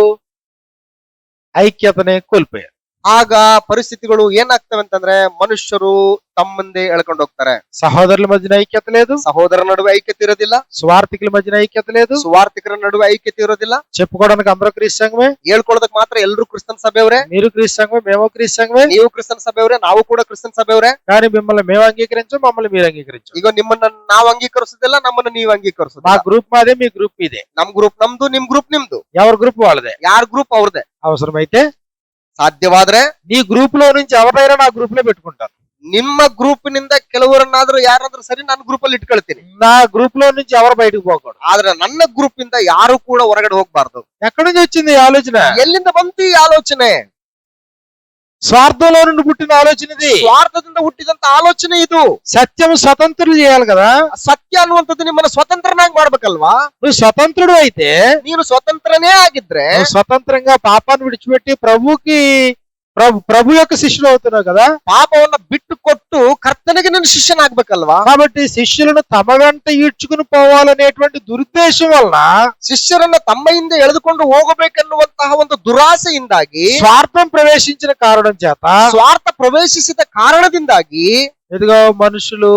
ಐಕ್ಯತನೆ ಕೋಲ್పోయారు. ಆಗ ಪರಿಸ್ಥಿತಿಗಳು ಏನಾಗ್ತವೆ ಅಂತಂದ್ರೆ ಮನುಷ್ಯರು ತಮ್ಮ ಮುಂದೆ ಎಳ್ಕೊಂಡು ಹೋಗ್ತಾರೆ. సహోదరుల మధ్యన ఐక్యత లేదు, ಸಹೋದರ ನಡುವೆ ಐಕ್ಯತೆ ಇರೋದಿಲ್ಲ, స్వార్థికుల మధ్యన ఐక్యత లేదు, ಸುವಾರ್ಥಿಕರ ನಡುವೆ ಐಕ್ಯತೆ ಇರೋದಿಲ್ಲ. చెప్పుకోవడానికి అందరూ క్రీస్తు సంఘమే, ಹೇಳ್ಕೊಳ್ಳೋದಕ್ ಮಾತ್ರ ಎಲ್ಲರೂ ಕ್ರಿಸ್ತನ್ ಸಭೆಯವರೇ, మీరు క్రీస్తు సంఘమే, మేము క్రీస్తు సంఘమే, ನೀವು ಕ್ರಿಸ್ತನ್ ಸಭೆಯವರೇ, ನಾವು ಕೂಡ ಕ್ರಿಸ್ತನ್ ಸಭೆಯವರೇ. కానీ మిమ్మల్ని మేము అంగీకరించం, మమ్మల్ని మీరు అంగీకరించం. ಈಗ ನಿಮ್ಮನ್ನ ನಾವು ಅಂಗೀಕರಿಸೋದಿಲ್ಲ, ನಮ್ಮನ್ನ ನೀವು మా ಅಂಗೀಕರಿಸೋದಿಲ್ಲ. గ్రూప్ మాదే, మీ గ్రూప్ ఇదే, ನಮ್ ಗ್ರೂಪ್ ನಮ್ದು, ನಿಮ್ ಗ್ರೂಪ್ ನಿಮ್ದು, ఎవరి గ్రూప్ వాళ్ళదే. ಯಾರ ಗ್ರೂಪ್ ಅವ್ರದೇ. అవసరమైతే ಸಾಧ್ಯವಾದ್ರೆ నీ గ్రూప్ లో నుంచి ఎవరైనా నా గ్రూప్ లో పెట్టుకుంటాను, ನಿಮ್ಮ ಗ್ರೂಪ್ ನಿಂದ ಕೆಲವರನ್ನಾದ್ರೂ ಯಾರಾದ್ರೂ ಸರಿ ನನ್ನ ಗ್ರೂಪ್ ಅಲ್ಲಿ ಇಟ್ಕೊಳ್ತೀನಿ. నా గ్రూప్ లో నుంచి ఎవరు బయటకు పోకూడదు. ಆದ್ರೆ ನನ್ನ ಗ್ರೂಪ್ ಇಂದ ಯಾರು ಕೂಡ ಹೊರಗಡೆ ಹೋಗ್ಬಾರ್ದು. ఎక్కడి నుంచి వచ్చింది ఈ ఆలోచన? ಎಲ್ಲಿಂದ ಬಂತು ಈ ಆಲೋಚನೆ? స్వార్థంలో నుండి పుట్టిన ఆలోచన ఇది. ಸ್ವಾರ್ಥದಿಂದ ಹುಟ್ಟಿದಂತ ಆಲೋಚನೆ ಇದು. సత్యం స్వతంత్రులు చేయాలి కదా. ಸತ್ಯ ಅನ್ನುವಂಥದ್ದು ನಿಮ್ಮನ್ನ ಸ್ವತಂತ್ರನಾಗಿ ಮಾಡ್ಬೇಕಲ್ವಾ? నువ్వు స్వతంత్రుడు అయితే, ನೀನು ಸ್ವತಂತ್ರನೇ ಆಗಿದ್ರೆ నువ్వు స్వతంత్రంగా పాపాన్ని విడిచిపెట్టి ప్రభు యొక్క శిష్యులు అవుతున్నావు కదా. ಪಾಪವನ್ನ ಬಿಟ್ಟು ಕೊಟ್ಟು ಕರ್ತನಿಗೆ ನೀನು ಶಿಷ್ಯನಾಗ್ಬೇಕಲ್ವಾ? కాబట్టి శిష్యులను తమ వెంట ఈడ్చుకుని పోవాలనేటువంటి దురుద్దేశం వలన, ಶಿಷ್ಯರನ್ನ ತಮ್ಮ ಹಿಂದೆ ಎಳೆದುಕೊಂಡು ಹೋಗಬೇಕೆನ್ನುವಂತಹ ಒಂದು ದುರಾಸೆಯಿಂದಾಗಿ, స్వార్థం ప్రవేశించిన కారణం చేత, ಸ್ವಾರ್ಥ ಪ್ರವೇಶಿಸಿದ ಕಾರಣದಿಂದಾಗಿ ఇదిగో మనుషులు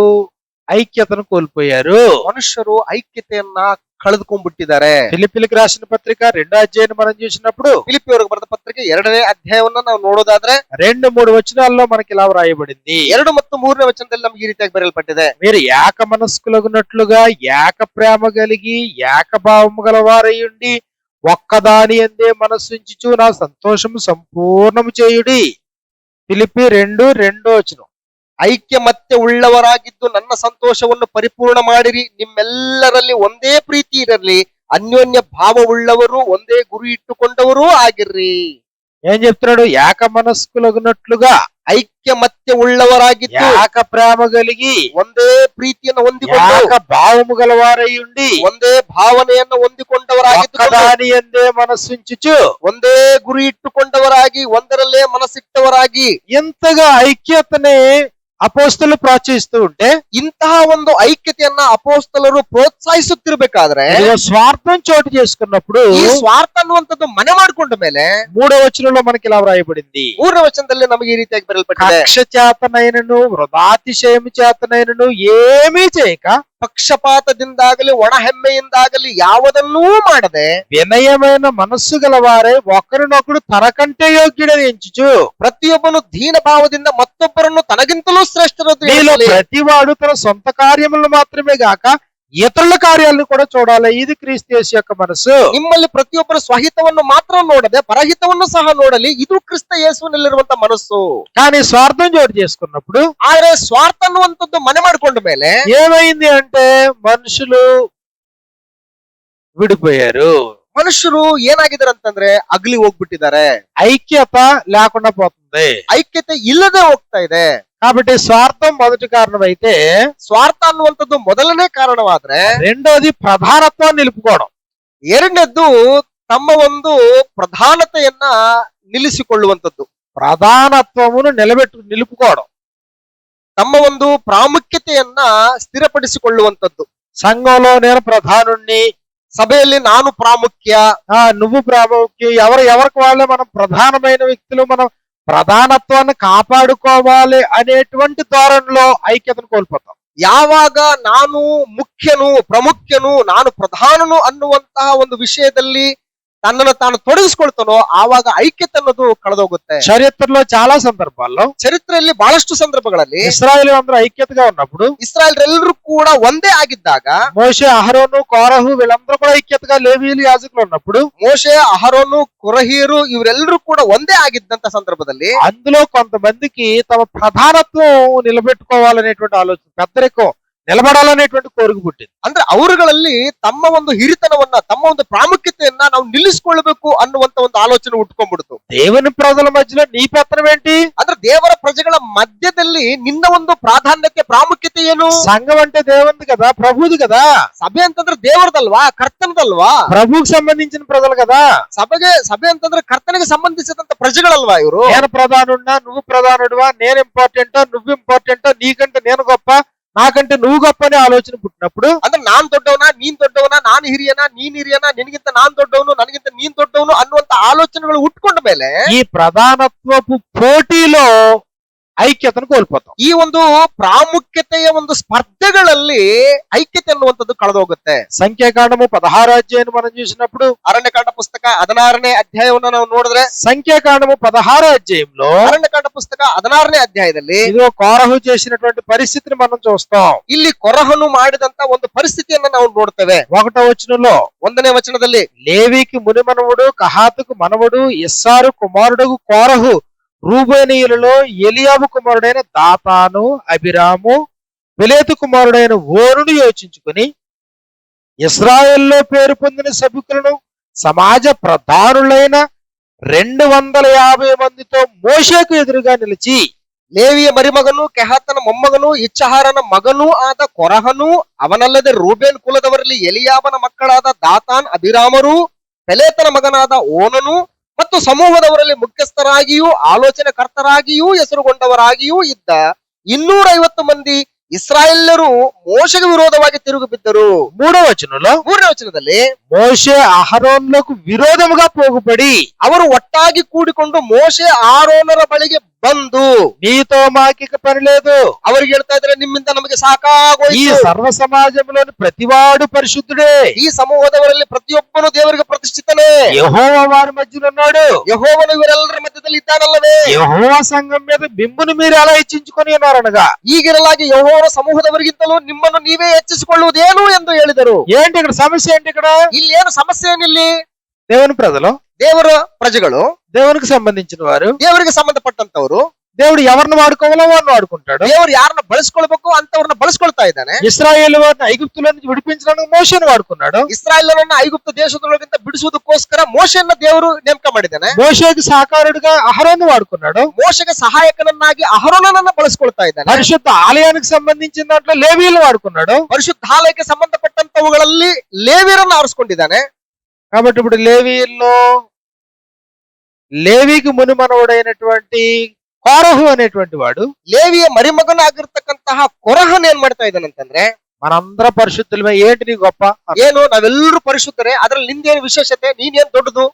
ఐక్యతను కోల్పోయారు. ಮನುಷ್ಯರು ಐಕ್ಯತೆಯನ್ನ ಕಳೆದುಕೊಂಡ್ಬಿಟ್ಟಿದ್ದಾರೆ. ఫిలిప్పీలకు రాసిన పత్రిక 2వ అధ్యాయాన్ని మనం చూసినప్పుడు, ಫಿಲಿಪ್ಪಿಯವರಿಗೆ ಬರೆದ ಪತ್ರಿಕೆ 2ನೇ ಅಧ್ಯಾಯವನ್ನ ನಾವು ನೋಡೋದಾದ್ರೆ 2-3 వచనాల్లో మనకి ఇలా వ్రాయబడింది. 2 ಮತ್ತು 3ನೇ ವಚನದಲ್ಲಿ ನಮ್ಗೆ ಈ ರೀತಿಯಾಗಿ ಬರೆಯಲ್ಪಟ್ಟಿದೆ. మీరు ఏక మనస్కులగునట్లుగా ఏక ప్రేమ కలిగి ఏకభావము గలవారయుండి ఒక్కదాని అందే మనస్సుంచుచు నా సంతోషము సంపూర్ణము చేయుడి. ఫిలిప్పి 2:2 ಐಕ್ಯಮತ್ಯ ಉಳ್ಳವರಾಗಿದ್ದು ನನ್ನ ಸಂತೋಷವನ್ನು ಪರಿಪೂರ್ಣ ಮಾಡಿರಿ. ನಿಮ್ಮೆಲ್ಲರಲ್ಲಿ ಒಂದೇ ಪ್ರೀತಿ ಇರಲಿ, ಅನ್ಯೋನ್ಯ ಭಾವವುಳ್ಳವರು, ಒಂದೇ ಗುರಿ ಇಟ್ಟುಕೊಂಡವರೂ ಆಗಿರ್ರಿ. ఏం చెప్తున్నాడు? ఏక మనస్కులగునట్లుగా, ಐಕ್ಯಮತ್ಯ ಉಳ್ಳವರಾಗಿದ್ದು, ఏక ప్రేమ కలిగి, ಒಂದೇ ಪ್ರೀತಿಯನ್ನು ಹೊಂದಿಕೊಂಡು, ఏక భావము గలవారయుండి ಒಂದೇ ಭಾವನೆಯನ್ನು ಹೊಂದಿಕೊಂಡವರಾಗಿದ್ದು, ఒక్కదాని అందే మనస్సుంచుచు, ಒಂದೇ ಗುರಿ ಇಟ್ಟುಕೊಂಡವರಾಗಿ, ಒಂದರಲ್ಲೇ ಮನಸ್ಸಿಟ್ಟವರಾಗಿ. ఇంతగా ఐక్యతని అపోస్తలు ప్రోత్సహిస్తూ ఉంటే, ಇಂತಹ ಒಂದು ಐಕ್ಯತೆಯನ್ನ ಅಪೋಸ್ತಲರು ಪ್ರೋತ್ಸಾಹಿಸುತ್ತಿರ್ಬೇಕಾದ್ರೆ, ఇదిగో స్వార్థం చోటు చేసుకున్నప్పుడు ಈ ಸ್ವಾರ್ಥ ಅನ್ನುವಂಥದ್ದು ಮನೆ ಮಾಡಿಕೊಂಡ ಮೇಲೆ 3వ వచనంలో మనకి ఇలా వ్రాయబడింది. 3ನೇ ವಚನದಲ್ಲಿ ನಮಗೆ ಈ ರೀತಿಯಾಗಿ ಬರೆಯಲ್ಪಟ್ಟಿದೆ. కక్ష చేతనైనను వృధాతిశయము చేతనైనను ఏమీ చేయక, ಪಕ್ಷಪಾತದಿಂದಾಗಲಿ ಒಣ ಹೆಮ್ಮೆಯಿಂದಾಗಲಿ ಯಾವುದನ್ನೂ ಮಾಡದೆ, వినయమైన మనస్సు గలవారే ఒకరినొకడు తనకంటే యోగ్యుడని ఎంచుచు, ಪ್ರತಿಯೊಬ್ಬನು ದೀನ ಭಾವದಿಂದ ಮತ್ತೊಬ್ಬರನ್ನು ತನಗಿಂತಲೂ ಶ್ರೇಷ್ಠರದ್ದು మీలో ಎಣಿಸಲಿ. ప్రతివాడు తన సొంత కార్యములను మాత్రమే గాక ఇతరుల కార్యాలను కూడా చూడాలి. ఇది క్రీస్తు యేసు యొక్క మనసు. ನಿಮ್ಮಲ್ಲಿ ಪ್ರತಿಯೊಬ್ಬರ ಸ್ವಹಿತವನ್ನು ಮಾತ್ರ ನೋಡದೆ ಪರಹಿತವನ್ನು ಸಹ ನೋಡಲಿ. ಇದು ಕ್ರಿಸ್ತ ಯೇಸುವಿನಲ್ಲಿರುವಂತ ಮನಸ್ಸು. కానీ స్వార్థం చోటు చేసుకున్నప్పుడు ಆದ್ರೆ ಸ್ವಾರ್ಥ ಅನ್ನುವಂಥದ್ದು ಮನೆ ಮಾಡಿಕೊಂಡ ಮೇಲೆ ఏమైంది అంటే మనుషులు విడిపోయారు. ಮನುಷ್ಯರು ಏನಾಗಿದ್ದಾರೆ ಅಂತಂದ್ರೆ ಅಗಲಿ ಹೋಗ್ಬಿಟ್ಟಿದ್ದಾರೆ. ఐక్యత లేకుండా పోతుంది. ಐಕ್ಯತೆ ಇಲ್ಲದೆ ಹೋಗ್ತಾ ಇದೆ. కాబట్టి స్వార్థం మొదటి కారణం అయితే, ಸ್ವಾರ್ಥ ಅನ್ನುವಂಥದ್ದು ಮೊದಲನೇ ಕಾರಣವಾದ್ರೆ, రెండోది ప్రధానత్వాన్ని నిలుపుకోవడం. ಎರಡನೇದ್ದು ತಮ್ಮ ಒಂದು ಪ್ರಧಾನತೆಯನ್ನ ನಿಲ್ಲಿಸಿಕೊಳ್ಳುವಂಥದ್ದು. ప్రధానత్వమును నిలుపుకోవడం, ತಮ್ಮ ಒಂದು ಪ್ರಾಮುಖ್ಯತೆಯನ್ನ ಸ್ಥಿರಪಡಿಸಿಕೊಳ್ಳುವಂಥದ್ದು. సంఘంలో నేను ప్రధానుణ్ణి, ಸಭೆಯಲ್ಲಿ ನಾನು ಪ್ರಾಮುಖ್ಯ, నువ్వు ప్రాముఖ్యం, ఎవరికి వాళ్ళే మనం ప్రధానమైన వ్యక్తులు, మనం ప్రధానత్వాన్ని కాపాడుకోవాలి అనేటువంటి ధోరణిలో ఐక్యతను కోల్పోతాం. ಯಾವಾಗ ನಾನು ಮುಖ್ಯನು, ಪ್ರಮುಖ್ಯನು, ನಾನು ಪ್ರಧಾನನು ಅನ್ನುವಂತಹ ಒಂದು ವಿಷಯದಲ್ಲಿ ತನ್ನನ್ನು ತಾನು ತೊಡಗಿಸ್ಕೊಳ್ತಾನೋ ಆವಾಗ ಐಕ್ಯತೆ ಅನ್ನೋದು ಕಳೆದೋಗುತ್ತೆ. చరిత్రలో చాలా సందర్భాల్లో ಚರಿತ್ರೆಯಲ್ಲಿ ಬಹಳಷ್ಟು ಸಂದರ್ಭಗಳಲ್ಲಿ ఇశ్రాయేలు అందరూ ఐక్యతగా ఉన్నప్పుడు, ಇಸ್ರಾಯೇಲ್ರೆಲ್ಲರೂ ಕೂಡ ಒಂದೇ ಆಗಿದ್ದಾಗ, మోషే, అహరోను, కోరహు వీళ్ళందరూ కూడా ఐక్యతగా లేవీయులు యాజకులు ఉన్నప్పుడు, ಮೋಶೆ, ಅಹರೋನು, ಕೊರಹೀರು ಇವರೆಲ್ಲರೂ ಕೂಡ ಒಂದೇ ಆಗಿದ್ದಂತ ಸಂದರ್ಭದಲ್ಲಿ అందులో కొంతమందికి తమ ప్రధానత్వం నిలబెట్టుకోవాలనేటువంటి ఆలోచన, పెద్దరికం నిలబడాలనేటువంటి కోరిక పుట్టింది. ಅಂದ್ರೆ ಅವರುಗಳಲ್ಲಿ ತಮ್ಮ ಒಂದು ಹಿರಿತನವನ್ನ, ತಮ್ಮ ಒಂದು ಪ್ರಾಮುಖ್ಯತೆಯನ್ನ ನಾವು ನಿಲ್ಲಿಸಿಕೊಳ್ಳಬೇಕು ಅನ್ನುವಂತ ಒಂದು ಆಲೋಚನೆ ಉಟ್ಕೊಂಡ್ಬಿಡ್ತು. దేవుని ప్రజల మధ్యలో నీ పెత్తనం ఏంటి? ಅಂದ್ರೆ ದೇವರ ಪ್ರಜೆಗಳ ಮಧ್ಯದಲ್ಲಿ ನಿನ್ನ ಒಂದು ಪ್ರಾಧಾನ್ಯತೆ, ಪ್ರಾಮುಖ್ಯತೆ ಏನು? సంఘం అంటే దేవుంది కదా, ప్రభుది కదా. ಸಭೆ ಅಂತಂದ್ರೆ ದೇವರದಲ್ವಾ, ಕರ್ತನದಲ್ವಾ? ప్రభువుకి సంబంధించిన ప్రజలు కదా. ಸಭೆ ಅಂತಂದ್ರೆ ಕರ್ತನಿಗೆ ಸಂಬಂಧಿಸಿದಂತ ಪ್ರಜೆಗಳಲ್ವಾ ಇವರು? నేను ప్రధానుడినా, నువ్వు ప్రధానుడివా, నేను ఇంపార్టెంటా, నువ్వు ఇంపార్టెంటా, నీకంటే నేను గొప్ప, నాకంటే నువ్వు గొప్ప అనే ఆలోచన పుట్టినప్పుడు, ಅಂದ್ರೆ ನಾನ್ ದೊಡ್ಡವನ, ನೀನ್ ದೊಡ್ಡವನ, ನಾನು ಹಿರಿಯನ, ನೀನ್ ಹಿರಿಯನ, ನಿನಗಿಂತ ನಾನ್ ದೊಡ್ಡವನು, ನನಗಿಂತ ನೀನ್ ದೊಡ್ಡವನು ಅನ್ನುವಂತ ಆಲೋಚನೆಗಳು ಉಟ್ಕೊಂಡ ಮೇಲೆ ఈ ప్రధానత్వపు పోటీలో ఐక్యతను కోల్పోతాం. ಈ ಒಂದು ಪ್ರಾಮುಖ್ಯತೆಯ ಒಂದು ಸ್ಪರ್ಧೆಗಳಲ್ಲಿ ಐಕ್ಯತೆ ಅನ್ನುವಂಥದ್ದು ಕಳೆದೋಗುತ್ತೆ. సంఖ్యాకాండము 16వ అధ్యాయాన్ని మనం చూసినప్పుడు, ಅರಣ್ಯಕಾಂಡ ಪುಸ್ತಕ 16ನೇ ಅಧ್ಯಾಯವನ್ನ ನಾವು ನೋಡಿದ್ರೆ, సంఖ్యాకాండము 16వ అధ్యాయంలో ಅರಣ್ಯಕಾಂಡ ಪುಸ್ತಕ 16ನೇ ಅಧ್ಯಾಯದಲ್ಲಿ ఇదిగో కోరహు చేసినటువంటి పరిస్థితిని మనం చూస్తాం. ಇಲ್ಲಿ ಕೊರಹನು ಮಾಡಿದಂತ ಒಂದು ಪರಿಸ್ಥಿತಿಯನ್ನ ನಾವು ನೋಡ್ತೇವೆ. 1వ వచనంలో, 1ನೇ ವಚನದಲ್ಲಿ, లేవికి మునిమనవుడు, కహాతుకు మనవడు, ఇస్సారు కుమారుడు కోరహు, రూబేనీయులలో ఎలియాబు కుమారుడైన దాతాను, అబిరాము, పెలేతు కుమారుడైన ఓనును యోచించుకుని ఇశ్రాయేల్లో పేరు పొందిన సభికులను, సమాజ ప్రధానులైన 250 మందితో మోషేకు ఎదురుగా నిలిచి ಲೇವಿಯ ಮರಿಮಗನು ಕೆಹಾತನ ಮೊಮ್ಮಗನು ಇಚ್ಛಹಾರನ ಮಗನೂ ಆದ ಕೊರಹನು, ಅವನಲ್ಲದೆ ರೂಬೇನ್ ಕುಲದವರಲ್ಲಿ ಎಲಿಯಾಬನ ಮಕ್ಕಳಾದ ದಾತಾನ್, ಅಭಿರಾಮರು, ಪೆಲೇತನ ಮಗನಾದ ಓನನು ಮತ್ತು ಸಮೂಹದವರಲ್ಲಿ ಮುಖ್ಯಸ್ಥರಾಗಿಯೂ ಆಲೋಚನೆಕರ್ತರಾಗಿಯೂ ಹೆಸರುಗೊಂಡವರಾಗಿಯೂ ಇದ್ದ 250 ಮಂದಿ ಇಸ್ರಾಯೇಲ್ಯರು ಮೋಶೆಗೆ ವಿರೋಧವಾಗಿ ತಿರುಗಿ ಬಿದ್ದರು. 3వ వచనంలో 3ನೇ ವಚನದಲ್ಲಿ మోషే అహరోనులకు విరోధముగా పోగుపడి ಅವರು ಒಟ್ಟಾಗಿ ಕೂಡಿಕೊಂಡು ಮೋಶೆ ಆರೋನರ ಬಳಿಗೆ ಬಂದು నీతో మాకిక పని లేదు, ಅವರಿಗೆ ಹೇಳ್ತಾ ಇದ್ರೆ, ನಿಮ್ಮಿಂದ ನಮಗೆ ఈ ಸಾಕಾಗೋಯ್ತು. సర్వ సమాజంలోని ప్రతివాడు పరిశుద్ధుడే, ಈ ಸಮೂಹದವರಲ್ಲಿ ಪ್ರತಿಯೊಬ್ಬನು ದೇವರಿಗೆ ಪ್ರತಿಷ್ಠಿತನೇ. యెహోవా వారి మధ్యలో ఉన్నాడు, ಯೆಹೋವನು ಇವರೆಲ್ಲರ ಮಧ್ಯದಲ್ಲಿ ಇದ್ದಾನಲ್ಲವೇ. యెహోవా సంఘం మీద మిమ్మును మీరు ఎలా హెచ్చించుకొని ఉన్నారనగా. ಈಗಿರಲಾಗಿ ಯೆಹೋವನ ಸಮೂಹದವರಿಗಿಂತಲೂ ನಿಮ್ಮನ್ನು ನೀವೇ ಹೆಚ್ಚಿಸಿಕೊಳ್ಳುವುದೇನು ಎಂದು ಹೇಳಿದರು. ఏంటి ఇక్కడ సమస్య? ఏంటి ఇక్కడ? ಇಲ್ಲಿ ಏನು ಸಮಸ್ಯೆ ಏನಿಲ್ಲಿ? దేవుని ప్రజలు, ದೇವರ ಪ್ರಜೆಗಳು, దేవునికి సంబంధించిన వారు, ದೇವರಿಗೆ ಸಂಬಂಧಪಟ್ಟಂತವರು, దేవుడు ఎవరిని వాడుకోవాలో వారిని వాడుకుంటాడు. ದೇವರು ಯಾರನ್ನ ಬಳಸ್ಕೊಳ್ಬೇಕು ಅಂತವ್ರನ್ನ ಬಳಸ್ಕೊಳ್ತಾ ಇದ್ದಾನೆ. ఇశ్రాయేలు వారిని ఐగుప్తులో నుంచి విడిపించడానికి మోషేను వాడుకున్నాడు. ಇಸ್ರಾಯೇಲರನ್ನ ಐಗುಪ್ತ ದೇಶದೊಳಗಿಂದ ಬಿಡಿಸುವುದಕ್ಕೋಸ್ಕರ ಮೋಶೆಯನ್ನ ದೇವರು ನೇಮಕ ಮಾಡಿದ್ದಾನೆ. మోషేకి సహకారుడిగా అహరోను వాడుకున్నాడు. ಮೋಶೆಗೆ ಸಹಾಯಕನನ್ನಾಗಿ ಅಹರೋನನನ್ನ ಬಳಸ್ಕೊಳ್ತಾ ಇದ್ದಾನೆ. పరిశుద్ధ ఆలయానికి సంబంధించిన దాంట్లో లేవీలు వాడుకున్నాడు. ಪರಿಶುದ್ಧಾಲಯಕ್ಕೆ ಸಂಬಂಧಪಟ್ಟಂತವುಗಳಲ್ಲಿ ಲೇವಿಯರನ್ನ ಆರಿಸ್ಕೊಂಡಿದ್ದಾನೆ. కాబట్టి ఇప్పుడు లేవీకి మునిమనవుడైనటువంటి కోరహు అనేటువంటి వాడు ಲೇವಿಯ ಮರಿಮಗನಾಗಿರ್ತಕ್ಕಂತಹ ಕೊರಹನ್ ಏನ್ ಮಾಡ್ತಾ ಇದ್ದಾನಂತಂದ್ರೆ, మనందర పరిశుద్ధులమే, ఏంటి నీ గొప్ప? ಏನು ನಾವೆಲ್ಲರೂ ಪರಿಶುದ್ಧರೇ, ಅದ್ರಲ್ಲಿ ನಿಂದೇನು ವಿಶೇಷತೆ, ನೀನೇನ್ ದೊಡ್ಡದು?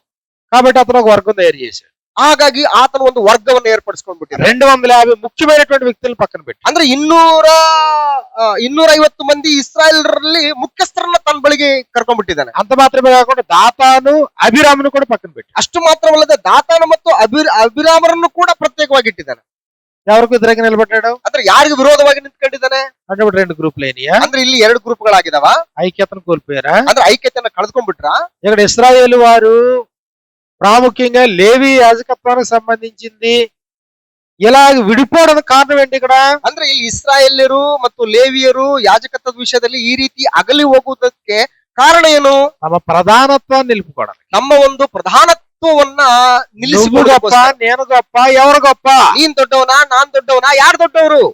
కాబట్టి అతను ఒక వర్గం తయారు చేశాడు. ಹಾಗಾಗಿ ಆತನ ಒಂದು ವರ್ಗವನ್ನು ಏರ್ಪಡಿಸ್ಕೊಂಡ್ಬಿಟ್ಟಿದ್ದಾನೆ. 250 ముఖ్యమైనటువంటి వ్యక్తులను పక్కన పెట్టి ಅಂದ್ರೆ 250 ಮಂದಿ ಇಸ್ರಾಯೇಲರಲ್ಲಿ ಮುಖ್ಯಸ್ಥರನ್ನ ತನ್ನ ಬಳಿಗೆ ಕರ್ಕೊಂಡ್ಬಿಟ್ಟಿದ್ದಾನೆ. అంత మాత్రమే కాకుండా దాతాను అభిరామును కూడా పక్కన పెట్టి ಅಷ್ಟು ಮಾತ್ರವಲ್ಲದೆ ದಾತಾನ ಮತ್ತು ಅಭಿರಾಮರನ್ನು ಕೂಡ ಪ್ರತ್ಯೇಕವಾಗಿ ಇಟ್ಟಿದ್ದಾನೆ. ఎవరికి వ్యతిరేకంగా నిలబడ్డాడు? ಅಂದ್ರೆ ಯಾರಿಗೆ ವಿರೋಧವಾಗಿ ನಿಂತ್ಕೊಂಡಿದ್ದಾನೆ? అంటే ఇప్పుడు 2 గ్రూపులు అయినాయా? ಅಂದ್ರೆ ಇಲ್ಲಿ 2 ಗ್ರೂಪ್ಗಳಾಗಿದಾವ. ఐక్యతను కోల్పోయారా? ಅಂದ್ರೆ ಐಕ್ಯತೆಯನ್ನ ಕಳೆದುಕೊಂಡ್ಬಿಟ್ರ. ఇక్కడ ఇశ్రాయేలు వారు ప్రాముఖ్యంగా లేవి యాజకత్వానికి సంబంధించింది ఇలా విడిపోవడానికి కారణం ఏంటి ఇక్కడ? ಅಂದ್ರೆ ಇಲ್ಲಿ ಇಸ್ರಾಯೇಲ್ಯರು ಮತ್ತು ಲೇವಿಯರು ಯಾಜಕತ್ವದ ವಿಷಯದಲ್ಲಿ ಈ ರೀತಿ ಅಗಲಿ ಹೋಗುವುದಕ್ಕೆ ಕಾರಣ ಏನು? తమ ప్రధానత్వాన్ని నిలుపుకోవడానికి. ನಮ್ಮ ಒಂದು ಪ್ರಧಾನತ್ವವನ್ನ నువ్వు గొప్ప, ನಿಲ್ಲಿಸಿಕೊಳ್ಳೋದಕ್ಕೋಸ್ಕರ. నేను గొప్ప, ఎవరు గొప్ప? ನೀನ್ ದೊಡ್ಡವನಾ, ನಾನ್ ದೊಡ್ಡವನಾ, ಯಾರು ದೊಡ್ಡವರು?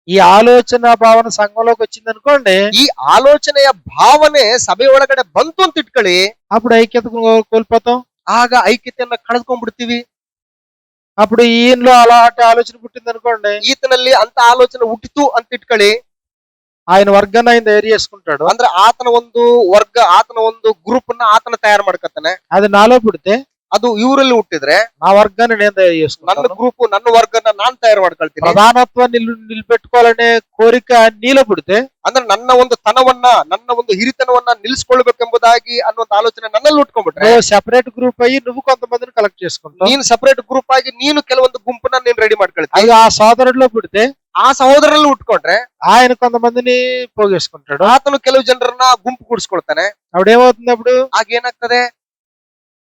ఈ ఆలోచన భావన సంఘంలోకి వచ్చింది అనుకోండి, ಈ ಆಲೋಚನೆಯ ಭಾವನೆ ಸಭೆ ಒಳಗಡೆ ಬಂತು ಅಂತ ಇಟ್ಕೊಳ್ಳಿ, అప్పుడు ఐక్యత కోల్పోతాం. ಆಗ ಐಕ್ಯತೆಯನ್ನ ಕಳೆದುಕೊಂಡ್ಬಿಡ್ತೀವಿ. అప్పుడు ఈయనలో అలాంటి ఆలోచన పుట్టింది అనుకోండి, ಈತನಲ್ಲಿ ಅಂತ ಆಲೋಚನೆ ಹುಟ್ಟಿತು ಅಂತ ಇಟ್ಕೊಳ್ಳಿ, ఆయన వర్గాన్ని ఆయన తయారు చేసుకుంటాడు. ಅಂದ್ರೆ ಆತನ ಒಂದು ವರ್ಗ, ಆತನ ಒಂದು ಗ್ರೂಪ್ ನ ಆತನ ತಯಾರು ಮಾಡ್ಕತ್ತಾನೆ. అది నాలో పుడితే ಅದು ಇವರಲ್ಲಿ ಹುಟ್ಟಿದ್ರೆ నా వర్గాన్ని నేను తయారు ನನ್ನ చేసుకుంటాను. ಗ್ರೂಪ್, ನನ್ನ ವರ್ಗನ ನಾನ್ ತಯಾರು ಮಾಡ್ಕೊಳ್ತೀನಿ. ప్రధానత్వాన్ని నిలబెట్టుకోవాలనే కోరిక నీలో పుడితే ಅಂದ್ರೆ ನನ್ನ ಒಂದು ತನವನ್ನ, ನನ್ನ ಒಂದು ಹಿರಿತನವನ್ನ ನಿಲ್ಲಿಸ್ಕೊಳ್ಬೇಕೆಂಬುದಾಗಿ ಅನ್ನುವಂತ ಆಲೋಚನೆ ನನ್ನಲ್ಲಿ ಉಟ್ಕೊಂಡ್ಬಿಟ್ರೆ, నువ్వు సెపరేట్ గ్రూప్ అయ్యి నువ్వు కొంతమందిని కలెక్ట్ చేసుకుంటావు. ನೀನ್ ಸಪರೇಟ್ ಗ್ರೂಪ್ ಆಗಿ ನೀನು ಕೆಲವೊಂದು ಗುಂಪನ್ನ ನೀನ್ ರೆಡಿ ಮಾಡ್ಕೊಳ್ತೀನಿ. అది ఆ సోదరుడిలో పుడితే ಆ ಸಹೋದರಲ್ಲಿ ಉಟ್ಕೊಂಡ್ರೆ ఆయన కొంతమందిని పోగేసుకుంటాడు. ಆತನು ಕೆಲವು ಜನರನ್ನ ಗುಂಪು ಕೂಡಿಸ್ಕೊಳ್ತಾನೆ. అప్పుడేమవుతుంది? అప్పుడు ಆಗ ಏನಾಗ್ತದೆ?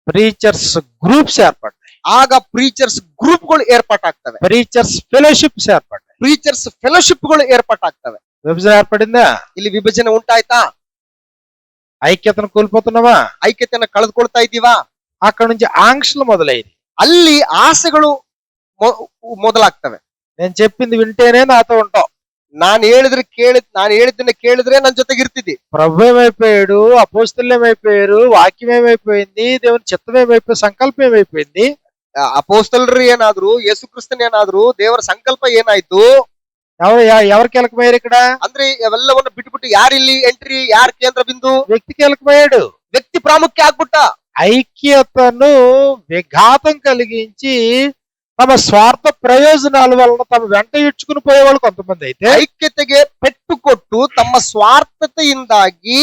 ప్రీచర్స్ గ్రూప్స్ ఏర్పడతాయి, ಆಗ ಪ್ರೀಚರ್ಸ್ ಗ್ರೂಪ್ಗಳು ಏರ್ಪಾಟಾಗ್ತವೆ, ప్రీచర్స్ ఫెలోషిప్స్ ఏర్పడతాయి. ಪ್ರೀಚರ್ಸ್ ಫೆಲೋಶಿಪ್ಗಳು ಏರ್ಪಾಟಾಗ್ತವೆ. విభజన ఏర్పడిందా? ಇಲ್ಲಿ ವಿಭಜನೆ ಉಂಟಾಯ್ತಾ? ఐక్యతను కోల్పోతున్నావా? ಐಕ್ಯತೆಯನ್ನ ಕಳೆದುಕೊಳ್ತಾ ಇದ್ದೀವಾ? అక్కడ నుంచి ఆంక్షలు మొదలైంది. ಅಲ್ಲಿ ಆಸೆಗಳು ಮೊದಲಾಗ್ತವೆ. నేను చెప్పింది వింటేనే నాతో ఉంటావు. ನಾನು ಹೇಳಿದ್ದನ್ನ ಕೇಳಿದ್ರೆ ನನ್ನ ಜೊತೆಗೆ ಇರ್ತಿದ್ದಿ. ప్రభు ఏమైపోయాడు, అపోస్తలు ఏమైపోయారు, వాక్యం ఏమైపోయింది, దేవుని చిత్తం ఏమైపోయింది, సంకల్పం ఏమైపోయింది, ಅಪೋಸ್ತಲರು ಏನಾದ್ರು, ಯೇಸು ಕ್ರಿಸ್ತನ್ ಏನಾದ್ರು, ದೇವರ ಸಂಕಲ್ಪ ಏನಾಯ್ತು? ఎవరు కీలకమయ్యారు ఇక్కడ? ಅಂದ್ರೆ ಅವೆಲ್ಲವನ್ನು ಬಿಟ್ಬಿಟ್ಟು ಯಾರಿಲ್ಲಿ ಎಂಟ್ರಿ, ಯಾರ್ ಕೇಂದ್ರ ಬಿಂದು? వ్యక్తి కీలకమయ్యాడు. ವ್ಯಕ್ತಿ ಪ್ರಾಮುಖ್ಯ ಆಗ್ಬಿಟ್ಟ. ఐక్యతను విఘాతం కలిగించి తమ స్వార్థ ప్రయోజనాల వలన తమ వెంట ఇచ్చుకుని పోయేవాళ్ళు కొంతమంది అయితే, ಐಕ್ಯತೆಗೆ ಪೆಟ್ಟು ಕೊಟ್ಟು ತಮ್ಮ ಸ್ವಾರ್ಥತೆಯಿಂದಾಗಿ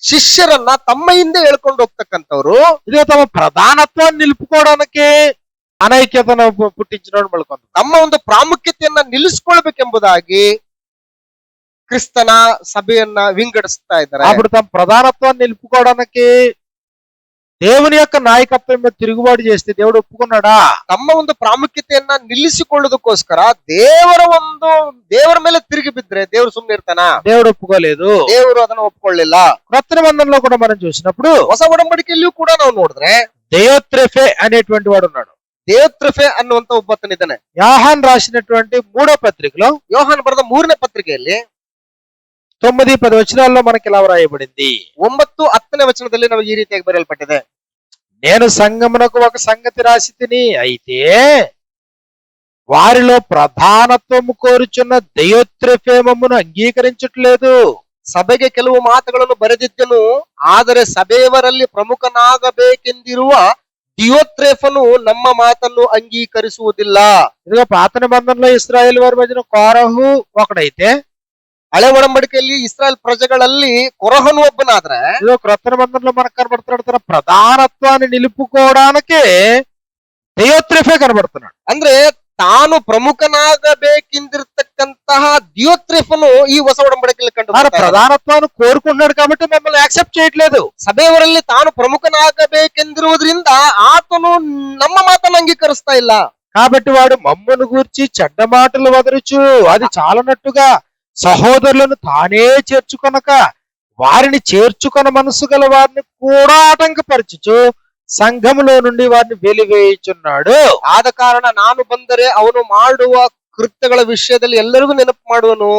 ಶಿಷ್ಯರನ್ನ ತಮ್ಮ ಹಿಂದೆ ಹೇಳ್ಕೊಂಡು ಹೋಗ್ತಕ್ಕಂಥವ್ರು, ఇదే తమ ప్రధానత్వాన్ని నిలుపుకోవడానికి అనైక్యతను పుట్టించిన వాళ్ళు కొంత. ತಮ್ಮ ಒಂದು ಪ್ರಾಮುಖ್ಯತೆಯನ್ನ ನಿಲ್ಲಿಸ್ಕೊಳ್ಬೇಕೆಂಬುದಾಗಿ ಕ್ರಿಸ್ತನ ಸಭೆಯನ್ನ ವಿಂಗಡಿಸ್ತಾ ಇದ್ದಾರೆ. అప్పుడు తమ ప్రధానత్వాన్ని నిలుపుకోవడానికి దేవుని యొక్క నాయకత్వం మీద తిరుగుబాటు చేస్తే దేవుడు ఒప్పుకున్నాడా? ತಮ್ಮ ಒಂದು ಪ್ರಾಮುಖ್ಯತೆಯನ್ನ ನಿಲ್ಲಿಸಿಕೊಳ್ಳೋದಕ್ಕೋಸ್ಕರ ದೇವರ ಮೇಲೆ ತಿರುಗಿ ಬಿದ್ರೆ ದೇವರು ಸುಮ್ಮನೆ ಇರ್ತಾನ? దేవుడు ఒప్పుకోలేదు. ದೇವರು ಅದನ್ನ ಒಪ್ಕೊಳ್ಳಿಲ್ಲ. కొత్త నిబంధనలో కూడా మనం చూసినప్పుడు ಹೊಸ ಒಡಂಬಡಿಕೆಯಲ್ಲಿಯೂ ಕೂಡ ನಾವು ನೋಡಿದ್ರೆ దయోత్రెఫే అనేటువంటి వాడు ఉన్నాడు. ದೇವತ್ರಫೆ ಅನ್ನುವಂತ ಒಬ್ಬತನಿದ್ದಾನೆ. యోహాన్ రాసినటువంటి 3వ పత్రికలో ಯೋಹಾನ್ ಬರೆದ 3ನೇ ಪತ್ರಿಕೆಯಲ್ಲಿ 9-10 వచనాల్లో మనకి ఇలా వ్రాయబడింది. 9-10ನೇ ವಚನದಲ್ಲಿ ನಾವು ಈ ರೀತಿಯಾಗಿ ಬರೆಯಲ್ಪಟ್ಟಿದೆ. నేను సంఘమునకు ఒక సంగతి రాసి తిని, అయితే వారిలో ప్రధానత్వము కోరుచున్న దయోత్రెఫేమమును అంగీకరించట్లేదు. ಸಭೆಗೆ ಕೆಲವು ಮಾತುಗಳನ್ನು ಬರೆದಿದ್ದನು, ಆದರೆ ಸಭೆಯವರಲ್ಲಿ ಪ್ರಮುಖನಾಗಬೇಕೆಂದಿರುವ ದಿಯೋತ್ರೇಫನು ನಮ್ಮ ಮಾತನ್ನು ಅಂಗೀಕರಿಸುವುದಿಲ್ಲ. ఇదిగో పాత నిబంధనలో ఇశ్రాయేల్ వారి మధ్యన కోరహు ఒకడైతే, ಹಳೆ ಒಡಂಬಡಿಕೆಯಲ್ಲಿ ಇಸ್ರಾಯೇಲ್ ಪ್ರಜೆಗಳಲ್ಲಿ ಕೊರಹನು ಒಬ್ಬನಾದ್ರೆ, ఇదిగో క్రొత్త నిబంధనలో మనకు కనబడుతున్నాడు, తన ప్రధానత్వాన్ని నిలుపుకోవడానికే దయోత్రెఫే కనబడుతున్నాడు. ಅಂದ್ರೆ ತಾನು ಪ್ರಮುಖನಾಗಬೇಕೆಂದಿರ್ತಕ್ಕಂತಹ ದಿಯೋತ್ರೇಫನು ಈ ಹೊಸ ಒಡಂಬಡಿಕೆಯಲ್ಲಿ ಕಂಡು ఆయన ಬರ್ತಾ ಇದ್ದಾನೆ. ప్రధానత్వాన్ని కోరుకుంటున్నాడు కాబట్టి మమ్మల్ని యాక్సెప్ట్ చేయట్లేదు. ಸಭೆಯವರಲ್ಲಿ ತಾನು ಪ್ರಮುಖನಾಗಬೇಕೆಂದಿರುವುದರಿಂದ ಆತನು ನಮ್ಮ ಮಾತನ್ನು ಅಂಗೀಕರಿಸ್ತಾ ಇಲ್ಲ. కాబట్టి వాడు మమ్మను గూర్చి చెడ్డ మాటలు వదరుచు, అది చాలనట్టుగా సహోదరులను తానే చేర్చుకొనక వారిని చేర్చుకొన మనసు గల వారిని కూడా ఆటంకపరచుచు సంఘములో నుండి వారిని వెలివేయుచున్నాడు. ಆದ ಕಾರಣ ನಾನು ಬಂದರೆ ಅವನು ಮಾಡುವ ಕೃತ್ಯಗಳ ವಿಷಯದಲ್ಲಿ ಎಲ್ಲರಿಗೂ ನೆನಪು ಮಾಡುವನು.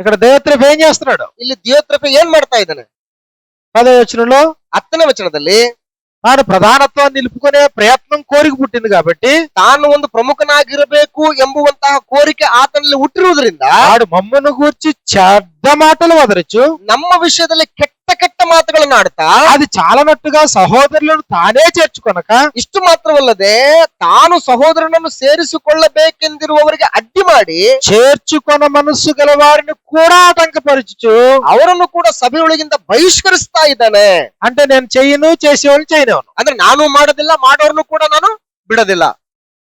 ఇక్కడ దయోత్రెఫే ఏం చేస్తున్నాడు? ಇಲ್ಲಿ ದಿಯೋತ್ರೆಫೆ ಏನ್ ಮಾಡ್ತಾ ಇದ್ದಾನೆ? 10వ వచనంలో 10ನೇ ವಚನದಲ್ಲಿ తాను ప్రధానత్వాన్ని నిలుపుకునే ప్రయత్నం కోరిక పుట్టింది కాబట్టి ತಾನು ಒಂದು ಪ್ರಮುಖನಾಗಿರಬೇಕು ಎಂಬುವಂತಹ ಕೋರಿಕೆ ಆತನಲ್ಲಿ ಹುಟ್ಟಿರುವುದರಿಂದ వాడు మమ్మను గూర్చి చెడ్డ మాటలు వదరచ్చు, ನಮ್ಮ ವಿಷಯದಲ್ಲಿ ಕೆಟ್ಟ ಕೆಟ್ಟ ಮಾತುಗಳನ್ನು ಆಡ್ತಾ, అది చాలనట్టుగా సహోదరులను తానే చేర్చుకొనక ಇಷ್ಟು ಮಾತ್ರವಲ್ಲದೆ ತಾನು ಸಹೋದರನನ್ನು ಸೇರಿಸಿಕೊಳ್ಳಬೇಕೆಂದಿರುವವರಿಗೆ ಅಡ್ಡಿ ಮಾಡಿ చేర్చుకొన మనస్సు గల వారిని కూడా ఆటంకపరచుచు, ಅವರನ್ನು ಕೂಡ ಸಭೆಯೊಳಗಿಂದ ಬಹಿಷ್ಕರಿಸ್ತಾ ಇದ್ದಾನೆ. అంటే నేను చెయ్యను, చేసేవాళ్ళు చేయనివ్వను. ಅಂದ್ರೆ ನಾನು ಮಾಡೋದಿಲ್ಲ, ಮಾಡೋರ್ನು ಕೂಡ ನಾನು ಬಿಡೋದಿಲ್ಲ.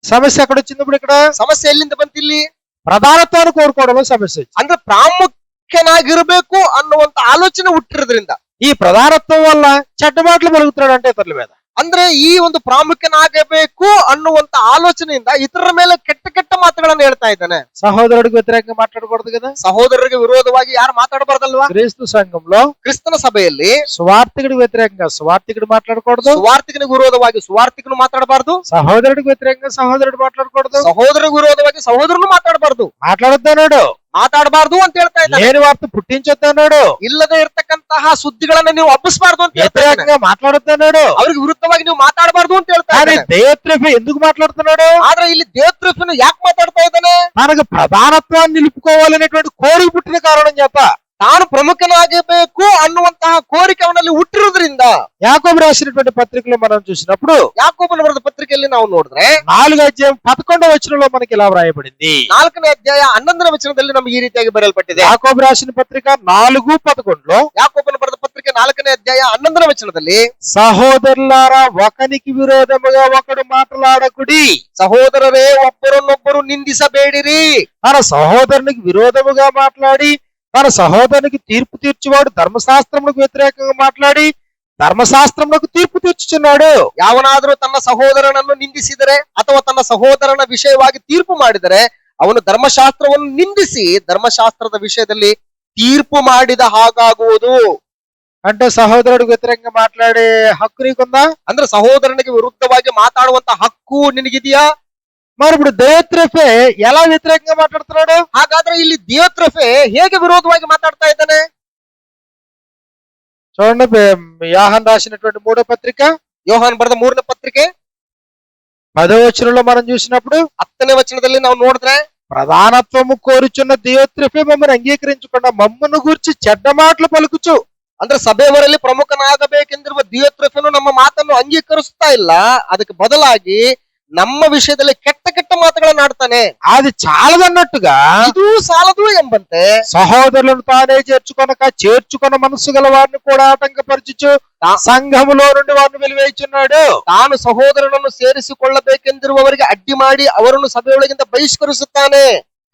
సమస్య ఎక్కడ వచ్చింది? ఇప్పుడు ఇక్కడ ಸಮಸ್ಯೆ ಎಲ್ಲಿಂದ ಬಂತಿಲ್ಲಿ? ప్రధానత్వాన్ని కోరుకోవడంలో సమస్య వచ్చింది. ಅಂದ್ರೆ ಪ್ರಾಮುಖ್ಯನಾಗಿರ್ಬೇಕು ಅನ್ನುವಂತ ಆಲೋಚನೆ ಹುಟ್ಟಿರೋದ್ರಿಂದ, ఈ ప్రధానత్వం వల్ల చెడ్డ మాటలు పలుకుతున్నాడు అంటే ఇతరుల మీద. ಅಂದ್ರೆ ಈ ಒಂದು ಪ್ರಾಮುಖ್ಯನಾಗಬೇಕು ಅನ್ನುವಂತ ಆಲೋಚನೆಯಿಂದ ಇತರರ ಮೇಲೆ ಕೆಟ್ಟ ಕೆಟ್ಟ ಮಾತುಗಳನ್ನು ಹೇಳ್ತಾ ಇದ್ದಾನೆ. సహోదరుడికి వ్యతిరేకంగా మాట్లాడకూడదు కదా. ಸಹೋದರರಿಗೆ ವಿರೋಧವಾಗಿ ಯಾರು ಮಾತಾಡಬಾರ್ದಲ್ವಾ? క్రీస్తు సంఘంలో ಕ್ರಿಸ್ತನ ಸಭೆಯಲ್ಲಿ సువార్థికుడికి వ్యతిరేకంగా సువార్థికుడు మాట్లాడకూడదు, ಸುವಾರ್ತಿಕನಿಗೆ ವಿರೋಧವಾಗಿ ಸುವಾರ್ತಿಕನು ಮಾತಾಡಬಾರ್ದು, సహోదరుడికి వ్యతిరేకంగా సహోదరుడు మాట్లాడకూడదు, ಸಹೋದರಿಗೆ ವಿರೋಧವಾಗಿ ಸಹೋದರನು ಮಾತಾಡಬಾರ್ದು. మాట్లాడొద్దన్నాడు. ಮಾತಾಡಬಾರ್ದು ಅಂತ ಹೇಳ್ತಾ ಇದ್ದಾನೆ. లేని వార్త పుట్టించొద్దన్నాడు, ಇಲ್ಲದೆ ಇರ್ತಕ್ಕಂತಹ ಸುದ್ದಿಗಳನ್ನ ನೀವು ಹಬ್ಬಿಸಬಾರ್ದು ಅಂತ ಹೇಳ್ತಾ ಇದ್ದಾನೆ. వ్యతిరేకంగా మాట్లాడొద్దన్నాడు. ಅವ್ರಿಗೆ ವಿರುದ್ಧವಾಗಿ ನೀವು ಮಾತಾಡಬಾರ್ದು ಅಂತ ಹೇಳ್ತಾ కానీ ಇದ್ದಾನೆ. దయోత్రెఫే ఎందుకు మాట్లాడుతున్నాడు? ಆದ್ರೆ ಇಲ್ಲಿ ದೇವತ್ರಫನು ಯಾಕೆ ಮಾತಾಡ್ತಾ ಇದ್ದಾನೆ? తనకు ప్రధానత్వాన్ని నిలుపుకోవాలనేటువంటి కోరిక పుట్టిన కారణం చేత, ತಾನು ಪ್ರಮುಖನಾಗಬೇಕು ಅನ್ನುವಂತಹ ಕೋರಿಕೆ ಅವನಲ್ಲಿ ಹುಟ್ಟಿರುವುದರಿಂದ. యాకోబు రాసినటువంటి పత్రికలో మనం చూసినప్పుడు ಯಾಕೋಬನ ಬರೆದ ಪತ್ರಿಕೆಯಲ್ಲಿ ನಾವು ನೋಡಿದ್ರೆ 4వ వచనంలో మనకి ఇలా వ్రాయబడింది. 4ನೇ ಅಧ್ಯಾಯ 11ನೇ ವಚನದಲ್ಲಿ ನಮಗೆ ಈ ರೀತಿಯಾಗಿ ಬರೆಯಲ್ಪಟ್ಟಿದೆ. యాకోబు రాసిన పత్రిక 4:11లో, ಯಾಕೋಬನ ಬರೆದ ಪತ್ರಿಕೆ 4ನೇ ಅಧ್ಯಾಯ 11ನೇ ವಚನದಲ್ಲಿ, సహోదరులారా ఒకనికి విరోధముగా ఒకడు మాట్లాడకుడి. ಸಹೋದರರೇ ಒಬ್ಬರನ್ನೊಬ್ಬರು ನಿಂದಿಸಬೇಡಿರಿ. తన సహోదరునికి విరోధముగా మాట్లాడి తన సహోదరునికి తీర్పు తీర్చువాడు ధర్మశాస్త్రములకు వ్యతిరేకంగా మాట్లాడి ధర్మశాస్త్రములకు తీర్పు తీర్చుచున్నాడు. ಯಾವನಾದರೂ ತನ್ನ ಸಹೋದರನನ್ನು ನಿಂದಿಸಿದರೆ ಅಥವಾ ತನ್ನ ಸಹೋದರನ ವಿಷಯವಾಗಿ ತೀರ್ಪು ಮಾಡಿದರೆ ಅವನು ಧರ್ಮಶಾಸ್ತ್ರವನ್ನು ನಿಂದಿಸಿ ಧರ್ಮಶಾಸ್ತ್ರದ ವಿಷಯದಲ್ಲಿ ತೀರ್ಪು ಮಾಡಿದ ಹಾಗಾಗುವುದು. అంటే సహోదరుడికి వ్యతిరేకంగా మాట్లాడే హక్కు నీకుందా? ಅಂದ್ರೆ ಸಹೋದರನಿಗೆ ವಿರುದ್ಧವಾಗಿ ಮಾತಾಡುವಂತ ಹಕ್ಕು ನಿನಗಿದೆಯಾ? మరి ఇప్పుడు దయోత్రెఫే ఎలా వ్యతిరేకంగా మాట్లాడుతున్నాడు? ಹಾಗಾದ್ರೆ ಇಲ್ಲಿ ದಿಯೋತ್ರೆಫೆ ಹೇಗೆ ವಿರೋಧವಾಗಿ ಮಾತಾಡ್ತಾ ಇದ್ದಾನೆ? చూడండి, యోహాన్ రాసినటువంటి 3వ పత్రిక ಯೋಹಾನ್ ಬರೆದ 3ನೇ ಪತ್ರಿಕೆ 10వ వచనంలో మనం చూసినప్పుడు, 10ನೇ ವಚನದಲ್ಲಿ ನಾವು ನೋಡಿದ್ರೆ, ప్రధానత్వము కోరుచున్న దయోత్రెఫే మమ్మల్ని అంగీకరించకుండా మమ్మను గూర్చి చెడ్డ మాటలు పలుకుచు, ಅಂದ್ರೆ ಸಭೆಯವರಲ್ಲಿ ಪ್ರಮುಖನಾಗಬೇಕೆಂದಿರುವ ದಿಯೋತ್ರೆಫನು ನಮ್ಮ ಮಾತನ್ನು ಅಂಗೀಕರಿಸ್ತಾ ಇಲ್ಲ, ಅದಕ್ಕೆ ಬದಲಾಗಿ ನಮ್ಮ ವಿಷಯದಲ್ಲಿ ಕೆಟ್ಟ ಕೆಟ್ಟ ಮಾತುಗಳನ್ನು ಆಡ್ತಾನೆ. అది చాలదన్నట్టుగా ಇದು ಸಾಲದು ಎಂಬಂತೆ సహోదరులను తానే చేర్చుకొన మనస్సు గల వారిని కూడా ఆటంకపరచుచు సంఘములో నుండి వారిని వెలివేయుచున్నాడు. ತಾನು ಸಹೋದರನನ್ನು ಸೇರಿಸಿಕೊಳ್ಳಬೇಕೆಂದಿರುವವರಿಗೆ ಅಡ್ಡಿ ಮಾಡಿ ಅವರನ್ನು ಸಭೆಯೊಳಗಿಂದ ಬಹಿಷ್ಕರಿಸುತ್ತಾನೆ.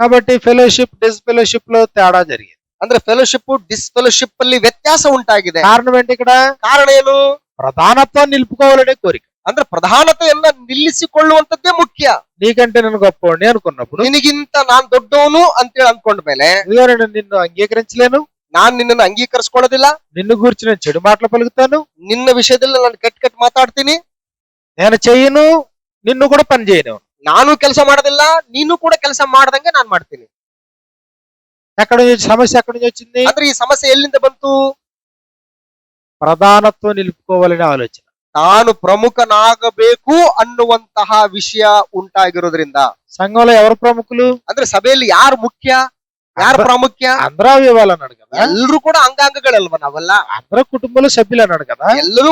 కాబట్టి ఫెలోషిప్ డిస్ఫెలోషిప్ లో తేడా జరిగింది. ಅಂದ್ರೆ ಫೆಲೋಶಿಪ್ ಡಿಸ್ಫೆಲೋಶಿಪ್ ಅಲ್ಲಿ ವ್ಯತ್ಯಾಸ ಉಂಟಾಗಿದೆ. కారణం ఏంటి? ఇక్కడ ಕಾರಣ ಏನು? ప్రధానత్వాన్ని నిలుపుకోవాలనే కోరిక. ಅಂದ್ರೆ ಪ್ರಧಾನತೆಯನ್ನ ನಿಲ್ಲಿಸಿಕೊಳ್ಳುವಂತದ್ದೇ ಮುಖ್ಯ. నీకంటే నేను గొప్పవాడిని అనుకున్నప్పుడు, ನಿನಗಿಂತ ನಾನ್ ದೊಡ್ಡವನು ಅಂತೇಳಿ ಅನ್ಕೊಂಡ್ಮೇಲೆ, ఇదిగో నేను నిన్ను అంగీకరించలేను, ನಾನ್ ನಿನ್ನನ್ನು ಅಂಗೀಕರಿಸ್ಕೊಳ್ಳೋದಿಲ್ಲ, నిన్ను గురించి నేను చెడు మాటలు పలుకుతాను, ನಿನ್ನ ವಿಷಯದಲ್ಲಿ ನಾನು ಕೆಟ್ಟ ಮಾತಾಡ್ತೀನಿ, నేను చెయ్యను, నిన్ను కూడా పని చేయను. ನಾನು ಕೆಲಸ ಮಾಡೋದಿಲ್ಲ, ನೀನು ಕೂಡ ಕೆಲಸ ಮಾಡ್ದಂಗೆ ನಾನ್ ಮಾಡ್ತೀನಿ. ఎక్కడి నుంచి సమస్య ఎక్కడి నుంచి వచ్చింది? ಅಂದ್ರೆ ಈ ಸಮಸ್ಯೆ ಎಲ್ಲಿಂದ ಬಂತು? ప్రధానత్వం నిలుపుకోవాలనే ఆలోచన. ತಾನು ಪ್ರಮುಖನಾಗಬೇಕು ಅನ್ನುವಂತಹ ವಿಷಯ ಉಂಟಾಗಿರೋದ್ರಿಂದ. సంఘంలో ఎవరు ప్రముఖులు? ಅಂದ್ರೆ ಸಭೆಯಲ್ಲಿ ಯಾರು ಮುಖ್ಯ, ಯಾರು ಪ್ರಾಮುಖ್ಯ? అందరూ అవ్వాలి అన్నాడు కదా. ಎಲ್ಲರೂ ಕೂಡ ಅಂಗಾಂಗಗಳಲ್ವ ನಾವೆಲ್ಲ? అందరూ కుటుంబంలో సభ్యులు అన్నాడు కదా. ಎಲ್ಲರೂ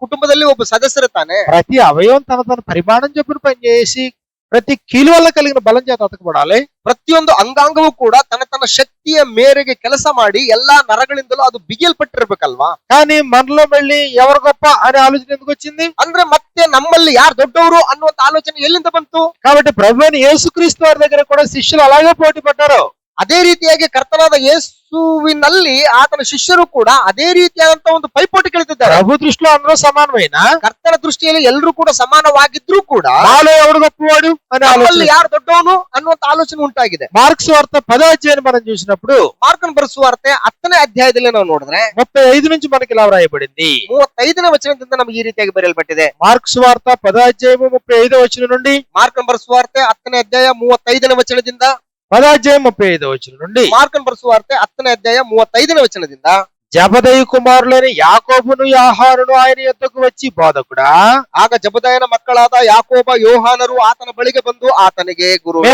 ಕುಟುಂಬದಲ್ಲಿ ಒಬ್ಬ ಸದಸ್ಯರು ತಾನೆ. ప్రతి అవయవం తన పరిమాణం చొప్పున పనిచేసి ప్రతి కీలు వల్ల కలిగిన బలం చేత అతకబడాలి. ಪ್ರತಿಯೊಂದು ಅಂಗಾಂಗವೂ ಕೂಡ ತನ್ನ ಶಕ್ತಿಯ ಮೇರೆಗೆ ಕೆಲಸ ಮಾಡಿ ಎಲ್ಲಾ ನರಗಳಿಂದಲೂ ಅದು ಬಿಗಿಯಲ್ಪಟ್ಟಿರ್ಬೇಕಲ್ವಾ? కానీ మనలో మళ్ళీ ఎవరు గొప్ప అనే ఆలోచన ఎందుకు వచ్చింది? ಅಂದ್ರೆ ಮತ್ತೆ ನಮ್ಮಲ್ಲಿ ಯಾರು ದೊಡ್ಡವರು ಅನ್ನುವಂತ ಆಲೋಚನೆ ಎಲ್ಲಿಂದ ಬಂತು? కాబట్టి ప్రభువైన యేసుక్రీస్తు వారి దగ్గర కూడా శిష్యులు అలాగే పోటీ పడ్డారు. ಅದೇ ರೀತಿಯಾಗಿ ಕರ್ತನಾದ ಯೇಸುವಿನಲ್ಲಿ ಆತನ ಶಿಷ್ಯರು ಕೂಡ ಅದೇ ರೀತಿಯಾದಂತಹ ಒಂದು ಪೈಪೋಟಿ ಕಳಿತಿದ್ದಾರೆ. ప్రభు దృష్టిలో అందరూ సమానమైన, ಕರ್ತನ ದೃಷ್ಟಿಯಲ್ಲಿ ಎಲ್ಲರೂ ಕೂಡ ಸಮಾನವಾಗಿದ್ರು ಕೂಡ నాలో ఎవడు గొప్పవాడు అనే ನಮ್ಮಲ್ಲಿ ఆలోచన. ಯಾರು ದೊಡ್ಡವನು ಅನ್ನುವಂತ ಆಲೋಚನೆ ಉಂಟಾಗಿದೆ. మార్క్స్ వార్త 10వ అధ్యాయాన్ని మనం చూసినప్పుడు ಮಾರ್ಕನ ಬರೆಸುವಾರ್ತೆ 10ನೇ ಅಧ್ಯಾಯದಲ್ಲಿ ನಾವು ನೋಡಿದ್ರೆ 35 నుంచి మనకి ఇలా వ్రాయబడింది. 35ನೇ ವಚನದಿಂದ ನಮಗೆ ಈ ರೀತಿಯಾಗಿ ಬರೆಯಲ್ಪಟ್ಟಿದೆ. మార్క్స్ వార్త 10వ అధ్యాయము 35వ వచనం నుండి, ಮಾರ್ಕನ ಬರೆಸುವಾರ್ತೆ 10ನೇ ಅಧ್ಯಾಯ 35ನೇ ವಚನದಿಂದ, 10వ అధ్యాయం 35వ వచనం నుండి, ಮಾರ್ಕನ ಬರೆಸುವಾರ್ತೆ 10ನೇ ಅಧ್ಯಾಯ 35ನೇ ವಚನದಿಂದ, జబదయి కుమారులైన యాకోబును యోహానును ఆయన యొద్దకు వచ్చి, బోధకుడా, ಆಗ ಜಬದಾಯನ ಮಕ್ಕಳಾದ ಯಾಕೋಬ ಯೋಹಾನರು ಆತನ ಬಳಿಗೆ ಬಂದು ಆತನಿಗೆ, ಗುರುವೇ,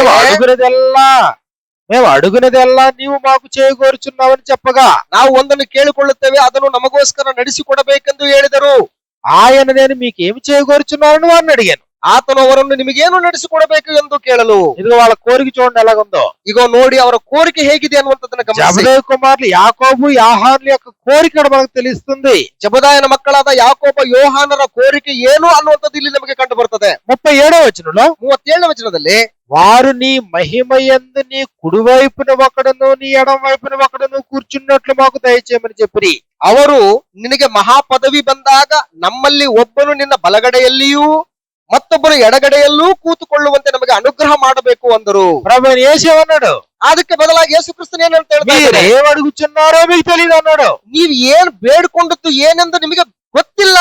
మేము అడుగునదెల్లా నీవు మాకు చేయగోరుచున్నావని చెప్పగా, ನಾವು ಒಂದನ್ನು ಕೇಳಿಕೊಳ್ಳುತ್ತೇವೆ, ಅದನ್ನು ನಮಗೋಸ್ಕರ ನಡೆಸಿಕೊಡಬೇಕೆಂದು ಹೇಳಿದರು. ఆయన నేను మీకేమి చేయగోరుచున్నానని వారిని అడిగాను. ಆತನು ಅವರನ್ನು ನಿಮಗೇನು ನಡೆಸಿಕೊಡಬೇಕು ಎಂದು ಕೇಳಲು, ఇదిగో వాళ్ళ కోరిక చూడండి ఎలాగుందో. ಈಗ ನೋಡಿ ಅವರ కోరిಕೆ ಹೇಗಿದೆ ಅನ್ನುವಂಥದ್ದನ್ನ ಗಮನಿಸಿ. జబదయి కుమారులు యాకోబు యోహానుల యొక్క కోరిక మనకు తెలుస్తుంది. ಜಬದಾಯನ ಮಕ್ಕಳಾದ ಯಾಕೋಬ ಯೋಹಾನರ ಕೋರಿಕೆ ಏನು ಅನ್ನುವಂಥದ್ದು ಇಲ್ಲಿ ನಮಗೆ ಕಂಡು ಬರ್ತದೆ. 37వ వచనంలో, 37ನೇ ವಚನದಲ್ಲಿ, వారు నీ మహిమయందు నీ కుడివైపున ఒకడును నీ ఎడమ వైపున ఒకడును కూర్చున్నట్లు మాకు దయచేయమని చెప్పి, ಅವರು ನಿನಗೆ ಮಹಾಪದವಿ ಬಂದಾಗ ನಮ್ಮಲ್ಲಿ ಒಬ್ಬನು ನಿನ್ನ ಬಲಗಡೆಯಲ್ಲಿಯೂ ಮತ್ತೊಬ್ಬರು ಎಡಗಡೆಯಲ್ಲೂ ಕೂತುಕೊಳ್ಳುವಂತೆ ನಮಗೆ ಅನುಗ್ರಹ ಮಾಡಬೇಕು ಅಂದರು. ప్రభువైన యేసు ఏమన్నాడు? ಅದಕ್ಕೆ ಬದಲಾಗಿ ಯೇಸು ಕ್ರಿಸ್ತನ್ ಏನಂತ ಹೇಳ್ತಾ మీరు ಇದ್ದಾರೆ? ఏం అడుగుచున్నారో మీకు తెలియదు అన్నాడు. ನೀವ್ ಏನ್ ಬೇಡ್ಕೊಂಡದ್ದು ಏನೆಂದು ನಿಮಗೆ ಗೊತ್ತಿಲ್ಲ.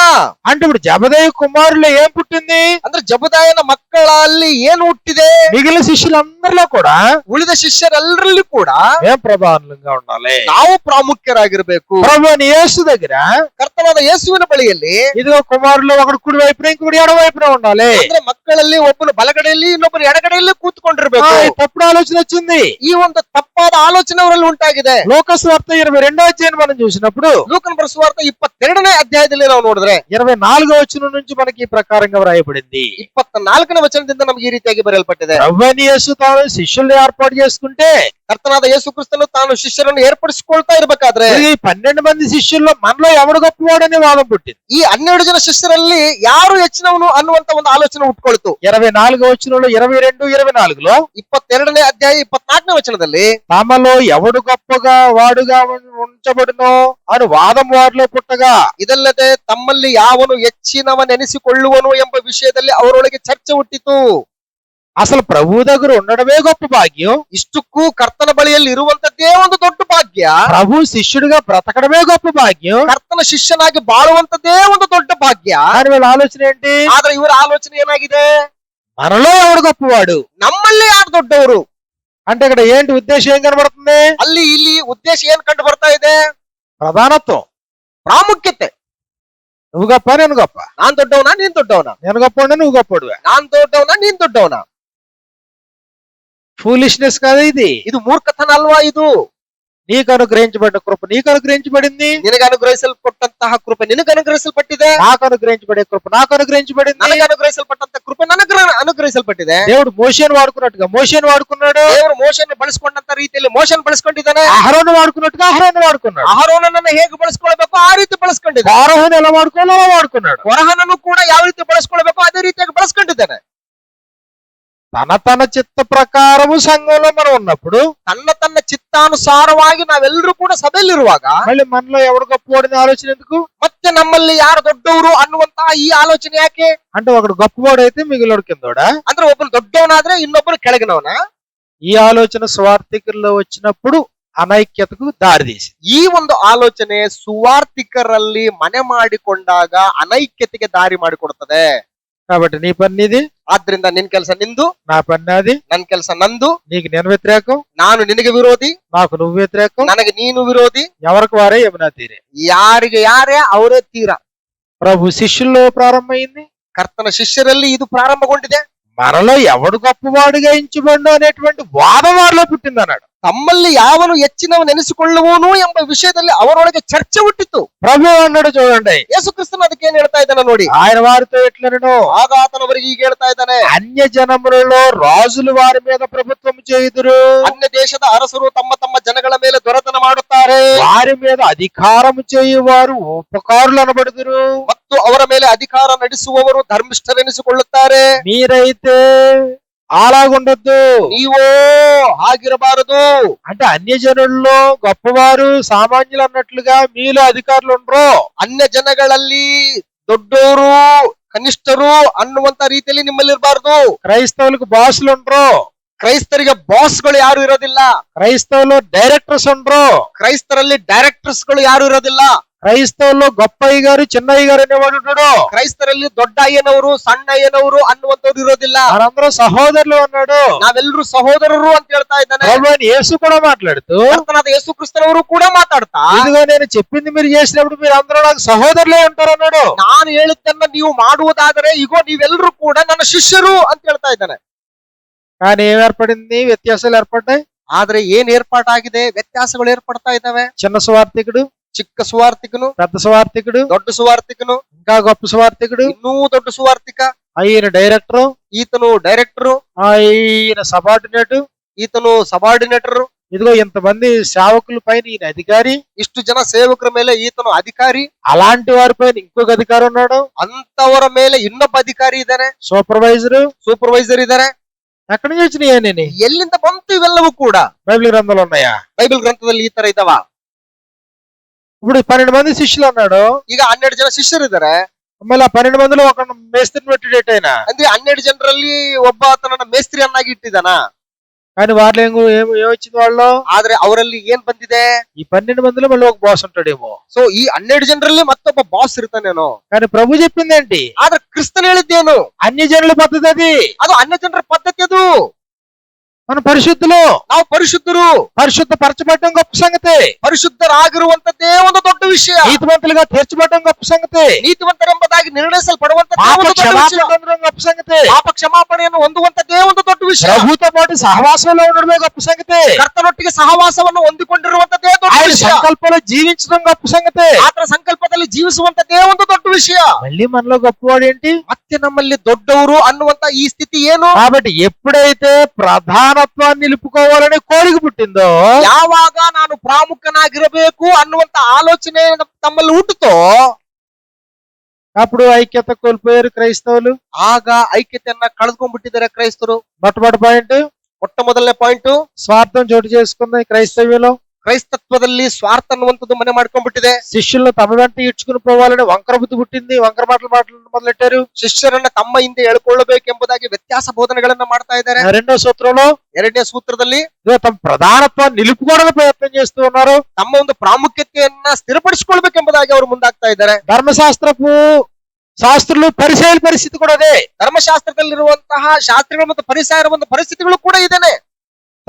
అంటే ఇప్పుడు జబదయి కుమారులు ఏం పుట్టింది? ಅಂದ್ರೆ ಜಬದಾಯನ ಮಕ್ಕಳಲ್ಲಿ ಏನು ಹುಟ್ಟಿದೆ? మిగిలిన శిష్యులందరిలో కూడా ಉಳಿದ ಶಿಷ್ಯರೆಲ್ಲರಲ್ಲಿ ಕೂಡ ఏం ప్రధానంగా ఉండాలి? ನಾವು ಪ್ರಾಮುಖ್ಯರಾಗಿರ್ಬೇಕು. ప్రభువైన యేసు దగ్గర ಕರ್ತನಾದ ಯೇಸುವಿನ ಬಳಿಯಲ್ಲಿ ఇదిగో కుమారులు ఒకడు కుడి వైపున ఇంకొకటి ఎడ వైపున ఉండాలి. ಅಂದ್ರೆ ಮಕ್ಕಳಲ್ಲಿ ಒಬ್ಬನು ಬಲಗಡೆಯಲ್ಲಿ ಇನ್ನೊಬ್ಬರು ಎಡಗಡೆಯಲ್ಲಿ ಕೂತ್ಕೊಂಡಿರ್ಬೇಕು. తప్పుడు ఆలోచన వచ్చింది. ಈ ಒಂದು ತಪ್ಪಾದ ಆಲೋಚನೆ ಅವರಲ್ಲಿ ಉಂಟಾಗಿದೆ. లోకస్ వార్త 22వ అధ్యాయం మనం చూసినప్పుడు, ಲೂಕನ ಬರೆಸುವಾರ್ತ 22ನೇ ಅಧ್ಯಾಯದಲ್ಲಿ ನಾವು ನೋಡಿದ್ರೆ 24వ వచనం నుంచి మనకి ఈ ప్రకారంగా వ్రాయబడింది. 24ನೇ ವಚನದಿಂದ ನಮಗೆ ಈ ರೀತಿಯಾಗಿ ಬರೆಯಲ್ಪಟ್ಟಿದೆ. ప్రభువైన యేసు తాను శిష్యుల్ని ఏర్పాటు చేసుకుంటే, ಕರ್ತನಾದ ಯೇಸು ಕ್ರಿಸ್ತನು ತಾನು ಶಿಷ್ಯರನ್ನು ಏರ್ಪಡಿಸಿಕೊಳ್ತಾ ಇರಬೇಕಾದ್ರೆ ఈ 12 మంది శిష్యుల్లో మనలో ఎవడు గొప్పవాడనే వాదం పుట్టింది. ಈ 12 ಜನ ಶಿಷ್ಯರಲ್ಲಿ ಯಾರು ಹೆಚ್ಚಿನವನು ಅನ್ನುವಂತ ಒಂದು ಆಲೋಚನೆ ಹುಟ್ಕೊಳ್ತು. 24వ వచనంలో 22, 24లో 22ನೇ ಅಧ್ಯಾಯ 24ನೇ ವಚನದಲ್ಲಿ, తమలో ఎవడు గొప్పగా వాడుగా ఉంచబడునో అని వాదం వారిలో పుట్టగా, ಇದಲ್ಲದೆ ತಮ್ಮಲ್ಲಿ ಯಾವನು ಹೆಚ್ಚಿನವನೆನಿಸಿಕೊಳ್ಳುವನು ಎಂಬ ವಿಷಯದಲ್ಲಿ ಅವರೊಳಗೆ ಚರ್ಚೆ ಹುಟ್ಟಿತು. అసలు ప్రభు దగ్గర ఉండడమే గొప్ప భాగ్యం. ಇಷ್ಟಕ್ಕೂ ಕರ್ತನ ಬಳಿಯಲ್ಲಿ ಇರುವಂತದ್ದೇ ಒಂದು ದೊಡ್ಡ ಭಾಗ್ಯ. ప్రభు శిష్యుడిగా బ్రతకడమే గొప్ప భాగ్యం. ಕರ್ತನ ಶಿಷ್ಯನಾಗಿ ಬಾಳುವಂತದ್ದೇ ಒಂದು ದೊಡ್ಡ ಭಾಗ್ಯ. అని వీళ్ళ ఆలోచన ఏంటి? ಆದ್ರೆ ಇವರ ಆಲೋಚನೆ ಏನಾಗಿದೆ? మనలో ఎవడు గొప్పవాడు ನಮ್ಮಲ್ಲಿ ಯಾರು ದೊಡ್ಡವರು అంటే ఇక్కడ ఏంటి ఉద్దేశం ఏం కనబడుతుంది? ಅಲ್ಲಿ ಇಲ್ಲಿ ಉದ್ದೇಶ ಏನ್ ಕಂಡು ಬರ್ತಾ ಇದೆ? ప్రధానత్వం. ಪ್ರಾಮುಖ್ಯತೆ. నువ్వు గొప్ప, నేను గొప్ప. ನಾನ್ ದೊಡ್ಡವನ, ನೀನ್ ದೊಡ್ಡವನ. నేను గొప్పవాడిని, నువ్వు గొప్పవాడివే. ನಾನ್ ದೊಡ್ಡವನ, ನೀನ್ ದೊಡ್ಡವನ. ఫూలిష్నెస్ కాదు ఇది. ಇದು ಮೂರ್ಖತನ ಅಲ್ವಾ? ಇದು నీకు అనుగ్రహించబడిన కృప నీకు అనుగ్రహించబడింది. ನಿನಗೆ ಅನುಗ್ರಹಿಸಲ್ಪಟ್ಟಂತಹ ಕೃಪೆ ನಿನಗೆ ಅನುಗ್ರಹಿಸಲ್ಪಟ್ಟಿದೆ. నాకు అనుగ్రహించబడే కృప నాకు అనుగ్రహించబడింది. ನನಗೆ ಅನುಗ್ರಹಿಸಲ್ಪಟ್ಟಂತ ಕೃಪೆ ನನಗೆ ಅನುಗ್ರಹಿಸಲ್ಪಟ್ಟಿದೆ. దేవుడు మోషేను వాడుకున్నట్టుగా మోషేను వాడుకున్నాడు. ದೇವರು ಮೋಶೆಯನ್ನು ಬಳಸಿಕೊಂಡಂತ ರೀತಿಯಲ್ಲಿ ಮೋಶೆಯನ್ನು ಬಳಸ್ಕೊಂಡಿದ್ದಾನೆ. అహరోను వాడుకున్నట్టుగా అహరోను వాడుకున్నాడు. ಅಹರೋನನ್ನ ಹೇಗೆ ಬಳಸ್ಕೊಳ್ಬೇಕು ಆ ರೀತಿ ಬಳಸ್ಕೊಂಡಿದ್ದಾನೆ. కోరహును ఎలా వాడుకోవాలో అలా వాడుకున్నాడు. ಕೊರಹನನ್ನು ಕೂಡ ಯಾವ ರೀತಿ ಬಳಸ್ಕೊಳ್ಬೇಕು ಅದೇ ರೀತಿಯಾಗಿ ಬಳಸ್ಕೊಂಡಿದ್ದಾನೆ. తన చిత్త ప్రకారము సంఘంలో మనం ఉన్నప్పుడు, ತನ್ನ ಚಿತ್ತಾನುಸಾರವಾಗಿ ನಾವೆಲ್ಲರೂ ಕೂಡ ಸಭೆಯಲ್ಲಿರುವಾಗ మళ్ళీ మనలో ఎవడు గొప్పవాడిని ఆలోచన ఎందుకు? ಮತ್ತೆ ನಮ್ಮಲ್ಲಿ ಯಾರು ದೊಡ್ಡವರು ಅನ್ನುವಂತಹ ಈ ಆಲೋಚನೆ ಯಾಕೆ? అంటే ఒకడు గొప్పవాడైతే మిగిలినోడు కిందోడా? ಅಂದ್ರೆ ಒಬ್ಬನು ದೊಡ್ಡವನಾದ್ರೆ ಇನ್ನೊಬ್ಬನು ಕೆಳಗಿನವನ? ఈ ఆలోచన స్వార్థికుల్లో వచ్చినప్పుడు అనైక్యతకు దారితీసి. ಈ ಒಂದು ಆಲೋಚನೆ ಸುವಾರ್ತಿಕರಲ್ಲಿ ಮನೆ ಮಾಡಿಕೊಂಡಾಗ ಅನೈಕ್ಯತೆಗೆ ದಾರಿ ಮಾಡಿಕೊಡುತ್ತದೆ. కాబట్టి నీ పని నీది, ಆದ್ರಿಂದ ನಿನ್ ಕೆಲಸ ನಿಂದು, నా పని నాది. ನನ್ ಕೆಲಸ ನಂದು. నీకు నేను వ్యతిరేకం, ನಾನು ನಿನಗೆ ವಿರೋಧಿ, నాకు నువ్వు వ్యతిరేకం. ನನಗೆ ನೀನು ವಿರೋಧಿ. ఎవరికి వారే యమునా తీరే. ಯಾರಿಗೆ ಯಾರೇ ಅವರೇ ತೀರ. ప్రభు శిష్యుల్లో ప్రారంభమైంది, ಕರ್ತನ ಶಿಷ್ಯರಲ್ಲಿ ಇದು ಪ್ರಾರಂಭಗೊಂಡಿದೆ. మనలో ఎవడు గొప్పవాడుగా ఎంచబడు అనేటువంటి వాదం వారిలో పుట్టింది అన్నాడు. ತಮ್ಮಲ್ಲಿ ಯಾವನು ಹೆಚ್ಚಿನವನು ನೆನೆಸಿಕೊಳ್ಳುವನು ಎಂಬ ವಿಷಯದಲ್ಲಿ ಅವರೊಳಗೆ ಚರ್ಚೆ ಹುಟ್ಟಿತು. ప్రభు అన్నాడు చూడండి, ಯೇಸು ಕ್ರಿಸ್ತನು ಅದಕ್ಕೆ ಏನ್ ಹೇಳ್ತಾ ಇದ್ದಾನೆ ನೋಡಿ. ఆయన వారితో ఎట్లనను, ಆಗ ಆತನವರಿಗೆ ಈಗ ಹೇಳ್ತಾ ಇದ್ದಾನೆ, అన్య జనములలో రాజులు వారి మీద ప్రభుత్వం చేయుదురు, ಅನ್ಯ ದೇಶದ ಅರಸರು ತಮ್ಮ ತಮ್ಮ ಜನಗಳ ಮೇಲೆ ದೊರೆತನ ಮಾಡುತ್ತಾರೆ, వారి మీద అధికారం చేయువారు ఉపకారులు అనబడుదురు, ಮತ್ತು ಅವರ ಮೇಲೆ ಅಧಿಕಾರ ನಡೆಸುವವರು ಧರ್ಮಿಷ್ಠರೆನಿಸಿಕೊಳ್ಳುತ್ತಾರೆ. మీరైతే అలాగుండొద్దు. ನೀವು ಹಾಗಿರಬಾರದು. అంటే అన్య జనుల్లో గొప్పవారు సామాన్యులు అన్నట్లుగా మీలో అధికారులు ఉండరు. ಅನ್ಯ ಜನಗಳಲ್ಲಿ ದೊಡ್ಡವರು ಕನಿಷ್ಠರು ಅನ್ನುವಂತ ರೀತಿಯಲ್ಲಿ ನಿಮ್ಮಲ್ಲಿ ಇರಬಾರದು. క్రైస్తవులకు బాసులు ఉండరు, ಕ್ರೈಸ್ತರಿಗೆ ಬಾಸ್ಗಳು ಯಾರು ಇರೋದಿಲ್ಲ. క్రైస్తవులు డైరెక్టర్స్ ఉండరు, ಕ್ರೈಸ್ತರಲ್ಲಿ ಡೈರೆಕ್ಟರ್ಸ್ ಗಳು ಯಾರು ಇರೋದಿಲ್ಲ. క్రైస్తవుల్లో గొప్ప అయ్య గారు చిన్న అయ్య గారు అనేవాడు ఉంటాడు. ಕ್ರೈಸ್ತರಲ್ಲಿ ದೊಡ್ಡ ಅಯ್ಯನವರು ಸಣ್ಣ ಅಯ್ಯನವರು ಅನ್ನುವಂಥವ್ರು ಇರೋದಿಲ್ಲ. మనందరూ సహోదరులు అన్నాడు. ನಾವೆಲ್ಲರೂ సహోదರರು ಅಂತ ಹೇಳ್ತಾ ಇದ್ದಾನೆ. ప్రభు అయిన యేసు కూడా మాట్లాడుతూ, ಕರ್ತನಾದ ಯೇಸು ಕ್ರಿಸ್ತನವರು ಕೂಡ ಮಾತಾಡ್ತಾ, ఇదిగో నేను చెప్పింది మీరు చేసినప్పుడు మీరు అందరూ నాకు సహోదరులే ఉంటారు అన్నాడు. ನಾನು ಹೇಳಿದ್ದನ್ನ ನೀವು ಮಾಡುವುದಾದರೆ ಇಗೋ ನೀವೆಲ್ಲರೂ ಕೂಡ ನನ್ನ ಶಿಷ್ಯರು ಅಂತ ಹೇಳ್ತಾ ಇದ್ದಾನೆ. కానీ ఏం ఏర్పడింది? వ్యత్యాసాలు ఏర్పడ్డాయి. ಆದ್ರೆ ಏನ್ ಏರ್ಪಾಟಾಗಿದೆ? ವ್ಯತ್ಯಾಸಗಳು ಏರ್ಪಡ್ತಾ ಇದ್ದಾವೆ. చిన్న సువార్థికుడు, ಚಿಕ್ಕ ಸುವಾರ್ತಿಕನು, పెద్ద సువార్థికుడు, ದೊಡ್ಡ ಸುವಾರ್ತಿಕನು, ఇంకా గొప్ప సువార్థికుడు, ಇನ್ನೂ ದೊಡ್ಡ ಸುವಾರ್ತಿಕ, ఆయన డైరెక్టరు, ಈತನು ಡೈರೆಕ್ಟರು, ఆయన సబార్డినేట్, ಈತನು ಸಬಾರ್ಡಿನೇಟರು. ఇదిగో ఇంతమంది సేవకుల పైన ఈయన అధికారి, ಇಷ್ಟು ಜನ ಸೇವಕರ ಮೇಲೆ ಈತನು ಅಧಿಕಾರಿ. అలాంటి వారి పైన ఇంకొక అధికారి ఉన్నాడు, ಅಂತವರ ಮೇಲೆ ಇನ್ನೊಬ್ಬ ಅಧಿಕಾರಿ ಇದ್ದಾನೆ, సూపర్వైజరు. ಸೂಪರ್ವೈಸರ್ ಇದ್ದಾರೆ. ఎక్కడి నుంచి వచ్చినాయి? ಎಲ್ಲಿಂದ ಬಂತು ಇವೆಲ್ಲವೂ ಕೂಡ? బైబిల్ గ్రంథంలో ఉన్నాయా? ಬೈಬಲ್ ಗ್ರಂಥದಲ್ಲಿ ಈ ತರ ಇದಾವ. ఇప్పుడు 12 మంది శిష్యులు అన్నాడు. ಈಗ 12 ಜನ ಶಿಷ್ಯರಿದ್ದಾರೆ. మళ్ళీ 12 మందిలో ఒక మేస్త్రిని పెట్టాడట ఆయన. ಅಂದ್ರೆ 12 ಜನರಲ್ಲಿ ಒಬ್ಬ ಆತನನ್ನ ಮೇಸ್ತ್ರಿಯನ್ನಾಗಿ ಇಟ್ಟಿದ್ದಾನ. కానీ వాళ్ళు ఏమొచ్చింది వాళ్ళు? ಆದ್ರೆ ಅವರಲ್ಲಿ ಏನ್ ಬಂದಿದೆ? ఈ 12 మందిలో మళ్ళీ ఒక బాస్ ఉంటాడేమో. ಸೊ ಈ 12 ಜನರಲ್ಲಿ ಮತ್ತೊಬ್ಬ ಬಾಸ್ ಇರ್ತಾನೇನೋ. కానీ ప్రభు చెప్పిందేంటి? ಆದ್ರೆ ಕ್ರಿಸ್ತನ್ ಹೇಳಿದ್ದೇನು? అన్య జనుల పద్ధతి అది. ಅದು ಅನ್ಯ ಜನರ ಪದ್ಧತಿ. ಅದು మన పరిశుద్ధులు, ನಾವು ಪರಿಶುದ್ಧರು. పరిశుద్ధ పరచబడడం గొప్ప సంగతి. ಪರಿಶುದ್ಧರಾಗಿರುವಂತದ್ದೇ ಒಂದು ದೊಡ್ಡ ವಿಷಯ. నీతిమంతులుగా తీర్చబడడం గొప్ప సంగతి. ನೀತಿವಂತರೆಂಬುದಾಗಿ ನಿರ್ಣಯಿಸಲ್ಪಡುವಂತದ್ದೇ పాప ಒಂದು ದೊಡ್ಡ ವಿಷಯ. క్షమాపణ పొందడం గొప్ప సంగతి. ಪಾಪ ಕ್ಷಮಾಪಣೆಯನ್ನು ಹೊಂದುವಂತದ್ದೇ ಒಂದು ದೊಡ್ಡ ವಿಷಯ. ప్రభుతో పాటు సహవాసంలో ఉండడమే గొప్ప సంగతి. ಕರ್ತನೊಟ್ಟಿಗೆ ಸಹವಾಸವನ್ನು ಹೊಂದಿಕೊಂಡಿರುವಂತದ್ದೇ ದೊಡ್ಡ ఆయన ವಿಷಯ. సంకల్పంలో జీవించడం గొప్ప సంగతి. ಆತನ ಸಂಕಲ್ಪದಲ್ಲಿ ಜೀವಿಸುವಂತದ್ದೇ ಒಂದು ದೊಡ್ಡ ವಿಷಯ. మళ్ళీ మనలో గొప్పవాడు ఏంటి? ಮತ್ತೆ ನಮ್ಮಲ್ಲಿ ದೊಡ್ಡವರು ಅನ್ನುವಂತ ಈ ಸ್ಥಿತಿ ಏನು? కాబట్టి ఎప్పుడైతే ప్రధానత్వాన్ని నిలుపుకోవాలని కోరిక పుట్టిందో, ಯಾವಾಗ ನಾನು ಪ್ರಾಮುಖ್ಯನಾಗಿರಬೇಕು ಅನ್ನುವಂತ ಆಲೋಚನೆ ತಮ್ಮಲ್ಲಿ ಹುಟ್ಟುತ್ತೋ, అప్పుడు ఐక్యత కోల్పోయారు క్రైస్తవులు. ಆಗ ಐಕ್ಯತೆಯನ್ನ ಕಳೆದುಕೊಂಡ್ಬಿಟ್ಟಿದ್ದಾರೆ ಕ್ರೈಸ್ತರು. మొట్టమొదటి పాయింట్, ಮೊಟ್ಟ ಮೊದಲನೇ ಪಾಯಿಂಟ್, స్వార్థం చోటు చేసుకుంది క్రైస్తవ్యంలో. ಕ್ರೈಸ್ತತ್ವದಲ್ಲಿ ಸ್ವಾರ್ಥ ಅನ್ನುವಂಥದ್ದು ಮನೆ ಮಾಡ್ಕೊಂಡ್ಬಿಟ್ಟಿದೆ. శిష్యులను తమ వెంట ఈడ్చుకుని పోవాలని వంకర బుద్ధి పుట్టింది. వంకర మాటలు మొదలెట్టారు. ಶಿಷ್ಯರನ್ನ ತಮ್ಮ ಹಿಂದೆ ಎಳ್ಕೊಳ್ಳಬೇಕೆಂಬುದಾಗಿ ವ್ಯತ್ಯಾಸ ಬೋಧನೆಗಳನ್ನ ಮಾಡ್ತಾ ಇದ್ದಾರೆ. రెండో సూత్రంలో ಎರಡನೇ ಸೂತ್ರದಲ್ಲಿ ఇదిగో తమ ప్రధానత్వాన్ని నిలుపుకోవడానికి ప్రయత్నం చేస్తూ ఉన్నారు. ತಮ್ಮ ಒಂದು ಪ್ರಾಮುಖ್ಯತೆಯನ್ನ ಸ್ಥಿರಪಡಿಸಿಕೊಳ್ಬೇಕೆಂಬುದಾಗಿ ಅವರು ಮುಂದಾಗ್ತಾ ಇದ್ದಾರೆ. ధర్మశాస్త్రపు శాస్త్రులు పరిచయాల పరిస్థితి కూడా అదే. ಧರ್ಮಶಾಸ್ತ್ರದಲ್ಲಿರುವಂತಹ ಶಾಸ್ತ್ರಿಗಳು ಮತ್ತು ಪರಿಸರ ಒಂದು ಪರಿಸ್ಥಿತಿಗಳು ಕೂಡ ಇದೇನೆ.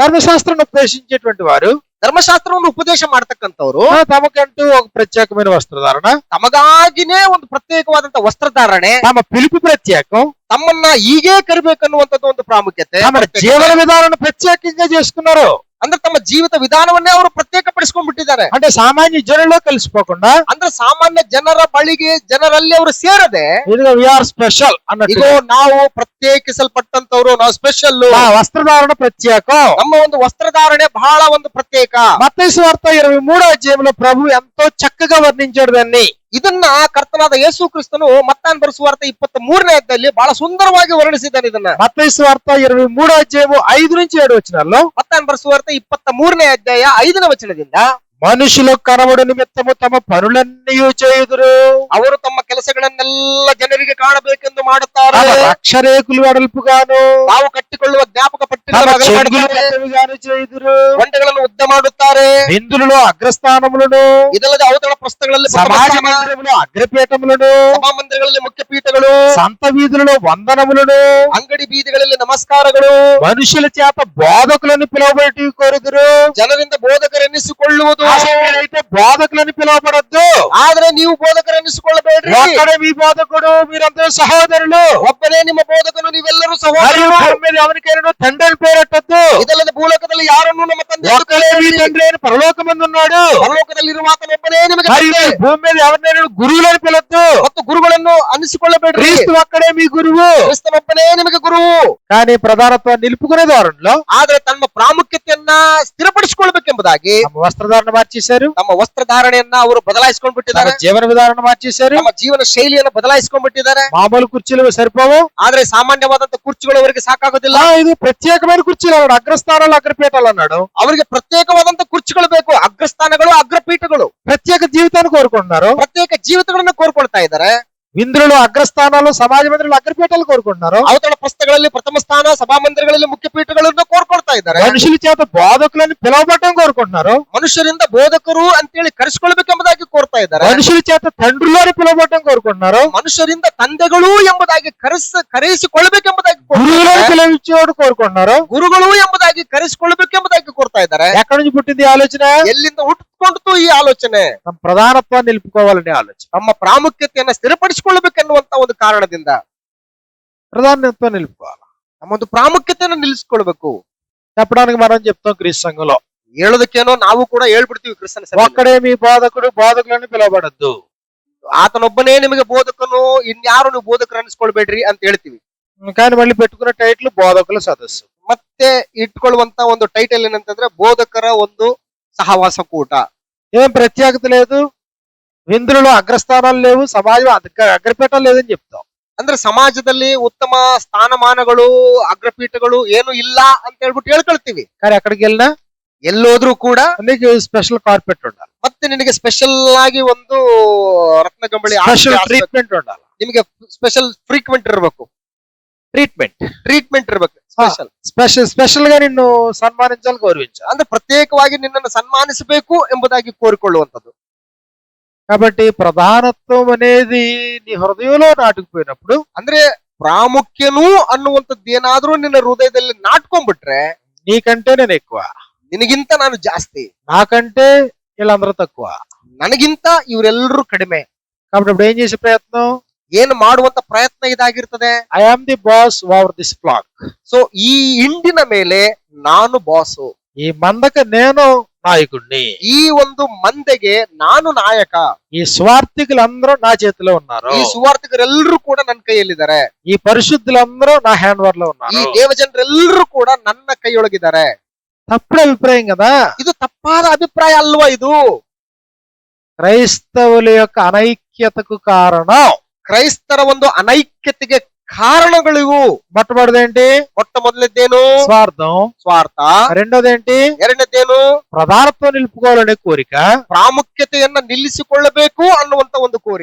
ధర్మశాస్త్రాన్ని ఉపదేశించేటువంటి వారు, ಧರ್ಮಶಾಸ್ತ್ರವನ್ನು ಉಪದೇಶ ಮಾಡ್ತಕ್ಕಂಥವ್ರು తమకంటూ ఒక ప్రత్యేకమైన వస్త్రధారణ, ತಮಗಾಗಿನೇ ಒಂದು ಪ್ರತ್ಯೇಕವಾದಂತ ವಸ್ತ್ರಧಾರಣೆ, తమ పిలుపు ప్రత్యేకం, ತಮ್ಮನ್ನ ಹೀಗೆ ಕರಿಬೇಕನ್ನುವಂಥದ್ದು ಒಂದು ಪ್ರಾಮುಖ್ಯತೆ, తమ జీవన విధానాన్ని ప్రత్యేకంగా చేసుకున్నారు. ಅಂದ್ರೆ ತಮ್ಮ ಜೀವಿತ ವಿಧಾನವನ್ನೇ ಅವರು ಪ್ರತ್ಯೇಕಪಡಿಸಿಕೊಂಡ್ಬಿಟ್ಟಿದ್ದಾರೆ. అంటే సామాన్య జనుల్లో కలిసిపోకుండా, ಅಂದ್ರೆ ಸಾಮಾನ್ಯ ಜನರ ಬಳಿಗೆ ಜನರಲ್ಲಿ ಅವರು ಸೇರದೆ, ఇదిగో వీఆర్ స్పెషల్ అన్నట్టు, ಇಗೋ ನಾವು ಪ್ರತ್ಯೇಕಿಸಲ್ಪಟ್ಟಂತವ್ರು, ನಾವು ಸ್ಪೆಷಲ್, వస్త్రధారణ ప్రత్యేకం. ನಮ್ಮ ಒಂದು ವಸ್ತ್ರಧಾರಣೆ ಬಹಳ ಒಂದು ಪ್ರತ್ಯೇಕ. మత్తయి సువార్త 23వ అధ్యాయంలో ప్రభు ఎంతో చక్కగా వర్ణించాడు దాన్ని. ಇದನ್ನ ಕರ್ತನಾದ ಯೇಸು ಕ್ರಿಸ್ತನು ಮತ್ತಾಯನ ಬರೆಸುವಾರ್ತ 23ನೇ ಅಧ್ಯಾಯದಲ್ಲಿ ಬಹಳ ಸುಂದರವಾಗಿ ವರ್ಣಿಸಿದ್ದಾನೆ. ಇದನ್ನ మత్తయి సువార్త 23వ అధ్యాయము 5 నుంచి 7 వచనాల్లో, ಮತ್ತಾಯನ ಬರೆಸುವಾರ್ತ 23ನೇ ಅಧ್ಯಾಯ 5ನೇ ವಚನದಿಂದ, మనుషులకు కనబడు నిమిత్తము తమ పనులన్నీ చేయుదురు. ಅವರು ತಮ್ಮ ಕೆಲಸಗಳನ್ನೆಲ್ಲ ಜನರಿಗೆ ಕಾಣಬೇಕೆಂದು ಮಾಡುತ್ತಾರೆ. తమ రక్షరేకులు వెడల్పుగాను ತಾವು ಕಟ್ಟಿಕೊಳ್ಳುವ ಜ್ಞಾಪಕ తమ ಪಟ್ಟಿಗಳನ್ನು చెంగులు ಮಾಡುತ್ತಾರೆ. పెద్దవిగాను చేయుదురు. ಬಂಡೆಗಳನ್ನು ಉದ್ದ ಮಾಡುತ್ತಾರೆ. విందులలో అగ్రస్థానములను ಇದಲ್ಲದೆ ಔತಣ ಪ್ರಸ್ಥಗಳಲ್ಲಿ ಪ್ರಥಮ సమాజ ಸ್ಥಾನ, మందిరములో అగ్రపీఠములను ಸಭಾಮಂದಿರಗಳಲ್ಲಿ ಮುಖ್ಯ ಪೀಠಗಳು, సంత వీధులలో వందనములను ಅಂಗಡಿ ಬೀದಿಗಳಲ್ಲಿ ನಮಸ್ಕಾರಗಳು, మనుషుల చేత బోధకులను పిలువబడి కోరుదురు. ಜನರಿಂದ ಬೋಧಕರೆನ್ನಿಸಿಕೊಳ್ಳುವುದು. అయితే బోధకులని పిలువబడద్దు. ಆದ್ರೆ ನೀವು ಬೋಧಕರೆನ್ನಿಸಿಕೊಳ್ಳಬೇಡ್ರಿ. ఒక్కడే మీ బోధకుడు, మీరందరూ సహోదరులు. ಒಬ್ಬನೇ ನಿಮ್ಮ ಬೋಧಕನು, ನೀವೆಲ್ಲರೂ మరియు ಸಹೋದರರು. భూమి మీద ఎవరికైనా తండ్రి అని పేరెట్టద్దు. ಇದಲ್ಲದೆ ಭೂಲೋಕದಲ್ಲಿ ಯಾರನ್ನು ನಮ್ಮ ತಂದೆ ಎಂದು ఒక్కడే మీ ಕರೆಯಬೇಡ್ರಿ. తండ్రి అని పరలోకమందు ఉన్నాడు. ಪರಲೋಕದಲ್ಲಿರುವ ಆತನೊಬ್ಬನೇ ನಿಮಗೆ మరియు ತಂದೆ. భూమి మీద ఎవరినైనా గురువులని పిలవద్దు. ಮತ್ತು ಗುರುಗಳನ್ನು ಅನ್ನಿಸಿಕೊಳ್ಳಬೇಡ್ರಿ. క్రీస్తు ఒక్కడే మీ గురువు. ಕ್ರಿಸ್ತನೊಬ್ಬನೇ ನಿಮಗೆ ಗುರುವು. కానీ ప్రధానత్వాన్ని నిలుపుకునే ధోరణిలో ಆದ್ರೆ ತಮ್ಮ ಪ್ರಾಮುಖ್ಯತೆಯನ್ನ ಸ್ಥಿರಪಡಿಸಿಕೊಳ್ಬೇಕೆಂಬುದಾಗಿ తమ వస్త్రధారణ మార్చేశారు, ತಮ್ಮ ವಸ್ತ್ರಧಾರಣೆಯನ್ನ ಅವರು ಬದಲಾಯಿಸಿಕೊಂಡು తమ ಬಿಟ್ಟಿದ್ದಾರೆ. జీవన విధానం మార్చేశారు. ತಮ್ಮ ಜೀವನ ಶೈಲಿಯನ್ನು ಬದಲಾಯಿಸಿಕೊಂಡು ಬಿಟ್ಟಿದ್ದಾರೆ. మామూలు కుర్చీలు సరిపోవు. ಆದ್ರೆ ಸಾಮಾನ್ಯವಾದಂತ ಕುರ್ಚಿಗಳು ಅವರಿಗೆ ಸಾಕಾಗೋದಿಲ್ಲ. ఇది ప్రత్యేకమైన కుర్చీలు అన్నాడు. అగ్రస్థానాలు అగ్రపీఠాలు అన్నాడు. ಅವರಿಗೆ ಪ್ರತ್ಯೇಕವಾದಂತ ಕುರ್ಚಿಗಳು ಬೇಕು. ಅಗ್ರಸ್ಥಾನಗಳು, ಅಗ್ರಪೀಠಗಳು. ప్రత్యేక జీవితాన్ని కోరుకుంటున్నారు. ಪ್ರತ್ಯೇಕ ಜೀವಿತಗಳನ್ನ ಕೋರ್ಕೊಳ್ತಾ ಇದ್ದಾರೆ. విందులలో అగ్రస్థానాలు, సమాజ మందిరంలో అగ్రపీఠాలు కోరుకుంటున్నారు. ಔತಣ ಪುಸ್ತಕಗಳಲ್ಲಿ ಪ್ರಥಮ ಸ್ಥಾನ, ಸಭಾಮಂದಿರಗಳಲ್ಲಿ ಮುಖ್ಯ ಪೀಠಗಳನ್ನು ಕೋರ್ಕೊಳ್ತಾ ಇದ್ದಾರೆ. మనుషుల చేత బోధకులని పిలవబడటం కోరుకుంటున్నారు. ಮನುಷ್ಯರಿಂದ ಬೋಧಕರು ಅಂತೇಳಿ ಕರೆಸಿಕೊಳ್ಬೇಕೆಂಬುದಾಗಿ ಕೋರ್ತಾ ಇದ್ದಾರೆ. మనుషుల చేత తండ్రులు అని పిలవబడటం కోరుకుంటున్నారు. ಮನುಷ್ಯರಿಂದ ತಂದೆಗಳು ಎಂಬುದಾಗಿ ಕರೆಯಿಸಿಕೊಳ್ಳಬೇಕೆಂಬುದಾಗಿ గురువులను పిలవించేవాడు కోరుకుంటున్నారు. ಗುರುಗಳು ಎಂಬುದಾಗಿ ಕರೆಸಿಕೊಳ್ಳಬೇಕೆಂಬುದಾಗಿ ಕೋರ್ತಾ ಇದ್ದಾರೆ. ఎక్కడి నుంచి పుట్టింది ఈ ఆలోచన? ಎಲ್ಲಿಂದ ಹುಟ್ಟುಕೊಂಡಿತು ಈ ಆಲೋಚನೆ? తమ ప్రధానత్వాన్ని నిలుపుకోవాలనే ఆలోచన. ನಮ್ಮ ಪ್ರಾಮುಖ್ಯತೆಯನ್ನ ಸ್ಥಿರಪಡಿಸಿಕೊಳ್ಳಬೇಕೆನ್ನುವಂತ ಒಂದು ಕಾರಣದಿಂದ ప్రధానత్వం నిలుపుకోవాలి. ನಮ್ಮ ಒಂದು ಪ್ರಾಮುಖ್ಯತೆಯನ್ನು ನಿಲ್ಲಿಸಿಕೊಳ್ಬೇಕು. చెప్పడానికి మనం చెప్తాం క్రీస్తు సంఘంలో, ಹೇಳೋದಕ್ಕೇನೋ ನಾವು ಕೂಡ ಹೇಳ್ಬಿಡ್ತೀವಿ ಕ್ರಿಸ್ತನ ಸಭೆಯಲ್ಲಿ. ఒక్కడే మీ బోధకుడు, బోధకులని పిలవబడద్దు. ಆತನೊಬ್ಬನೇ ನಿಮಗೆ ಬೋಧಕನು, ಇನ್ಯಾರು ನೀವು ಬೋಧಕರು ಅನಿಸ್ಕೊಳ್ಬೇಡ್ರಿ ಅಂತ ಹೇಳ್ತೀವಿ. కానీ మళ్ళీ పెట్టుకున్న టైటిల్ బోధకుల సదస్సు. ಮತ್ತೆ ಇಟ್ಕೊಳ್ಳುವಂತ ಒಂದು ಟೈಟಲ್ ಏನಂತಂದ್ರೆ ಬೋಧಕರ ಒಂದು ಸಹವಾಸ ಕೂಟ. ఏం ప్రత్యేకత లేదు, విందులలో అగ్రస్థానాలు లేవు, సమాజం అగ్రపీఠాలు లేదని చెప్తాం. ಅಂದ್ರೆ ಸಮಾಜದಲ್ಲಿ ಉತ್ತಮ ಸ್ಥಾನಮಾನಗಳು, ಅಗ್ರಪೀಠಗಳು ಏನು ಇಲ್ಲ ಅಂತ ಹೇಳ್ಬಿಟ್ಟು ಹೇಳ್ಕೊಳ್ತೀವಿ. కానీ ఎక్కడికి వెళ్ళినా ಎಲ್ಲೋದ್ರೂ ಕೂಡ నీకు స్పెషల్ కార్పెట్ ఉండాలి, ಮತ್ತೆ ನಿನಗೆ ಸ್ಪೆಷಲ್ ಆಗಿ ಒಂದು ರತ್ನಗಂಬಳಿ స్పెషల్ ట్రీట్మెంట్ ఉండాలి. ನಿಮಗೆ ಸ್ಪೆಷಲ್ ಫ್ರೀಕ್ವೆಂಟ್ ಇರಬೇಕು, ಟ್ರೀಟ್ಮೆಂಟ್ ಇರಬೇಕು. స్పెషల్ గా నిన్ను సన్మానించాలి, గౌరవించాలి. ಅಂದ್ರೆ ಪ್ರತ್ಯೇಕವಾಗಿ ನಿನ್ನನ್ನು ಸನ್ಮಾನಿಸಬೇಕು ಎಂಬುದಾಗಿ ಕೋರಿಕೊಳ್ಳುವಂಥದ್ದು. కాబట్టి ప్రధానత్వం అనేది నీ హృదయంలో నాటుకుపోయినప్పుడు, ಅಂದ್ರೆ ಪ್ರಾಮುಖ್ಯನೂ ಅನ್ನುವಂಥದ್ದು ಏನಾದ್ರೂ ನಿನ್ನ ಹೃದಯದಲ್ಲಿ ನಾಟ್ಕೊಂಡ್ಬಿಟ್ರೆ, నీకంటే నేను ఎక్కువ, ನಿನಗಿಂತ ನಾನು ಜಾಸ್ತಿ, నాకంటే వీళ్ళందరూ తక్కువ, ನನಗಿಂತ ಇವರೆಲ್ಲರೂ ಕಡಿಮೆ. కాబట్టి ఇప్పుడు ఏం చేసే ప్రయత్నం? ಏನು ಮಾಡುವಂತ ಪ್ರಯತ್ನ ಇದಾಗಿರ್ತದೆ. I am the boss over this flock. So ಈ ಹಿಂಡಿನ ಮೇಲೆ ನಾನು ಬಾಸು, ఈ మందక నేను నాయకుడిని, ಈ ಒಂದು ಮಂದೆಗೆ ನಾನು ನಾಯಕ. ఈ స్వార్థికులందరూ నా చేతిలో ఉన్నారు, ಈ ಸುವಾರ್ಥಿಕರೆಲ್ಲರೂ ಕೂಡ ನನ್ನ ಕೈಯಲ್ಲಿದ್ದಾರೆ. ఈ పరిశుద్ధులందరూ నా హ్యాండ్ ఓవర్ లో ಈ ఉన్నారు. ದೇವಜನರೆಲ್ಲರೂ ಕೂಡ ನನ್ನ ಕೈಯೊಳಗಿದ್ದಾರೆ. తప్పుడు అభిప్రాయం కదా. ಇದು ತಪ್ಪಾದ ಅಭಿಪ್ರಾಯ ಅಲ್ವಾ ಇದು? క్రైస్తవుల యొక్క అనైక్యతకు కారణం, ಕ್ರೈಸ್ತರ ಒಂದು ಅನೈಕ್ಯತೆಗೆ ಕಾರಣಗಳಿವು. మొట్టమొదటిదేంటి? ಮೊಟ್ಟ ಮೊದಲನೇದೇನು? స్వార్థం. ಸ್ವಾರ್ಥ. రెండోదేంటి? ಎರಡನೇದೇನು? ప్రధానత్వం నిలుపుకోవాలనే కోరిక. ಪ್ರಾಮುಖ್ಯತೆಯನ್ನ ನಿಲ್ಲಿಸಿಕೊಳ್ಳಬೇಕು ಅನ್ನುವಂತ ಒಂದು ಕೋರಿಕೆ.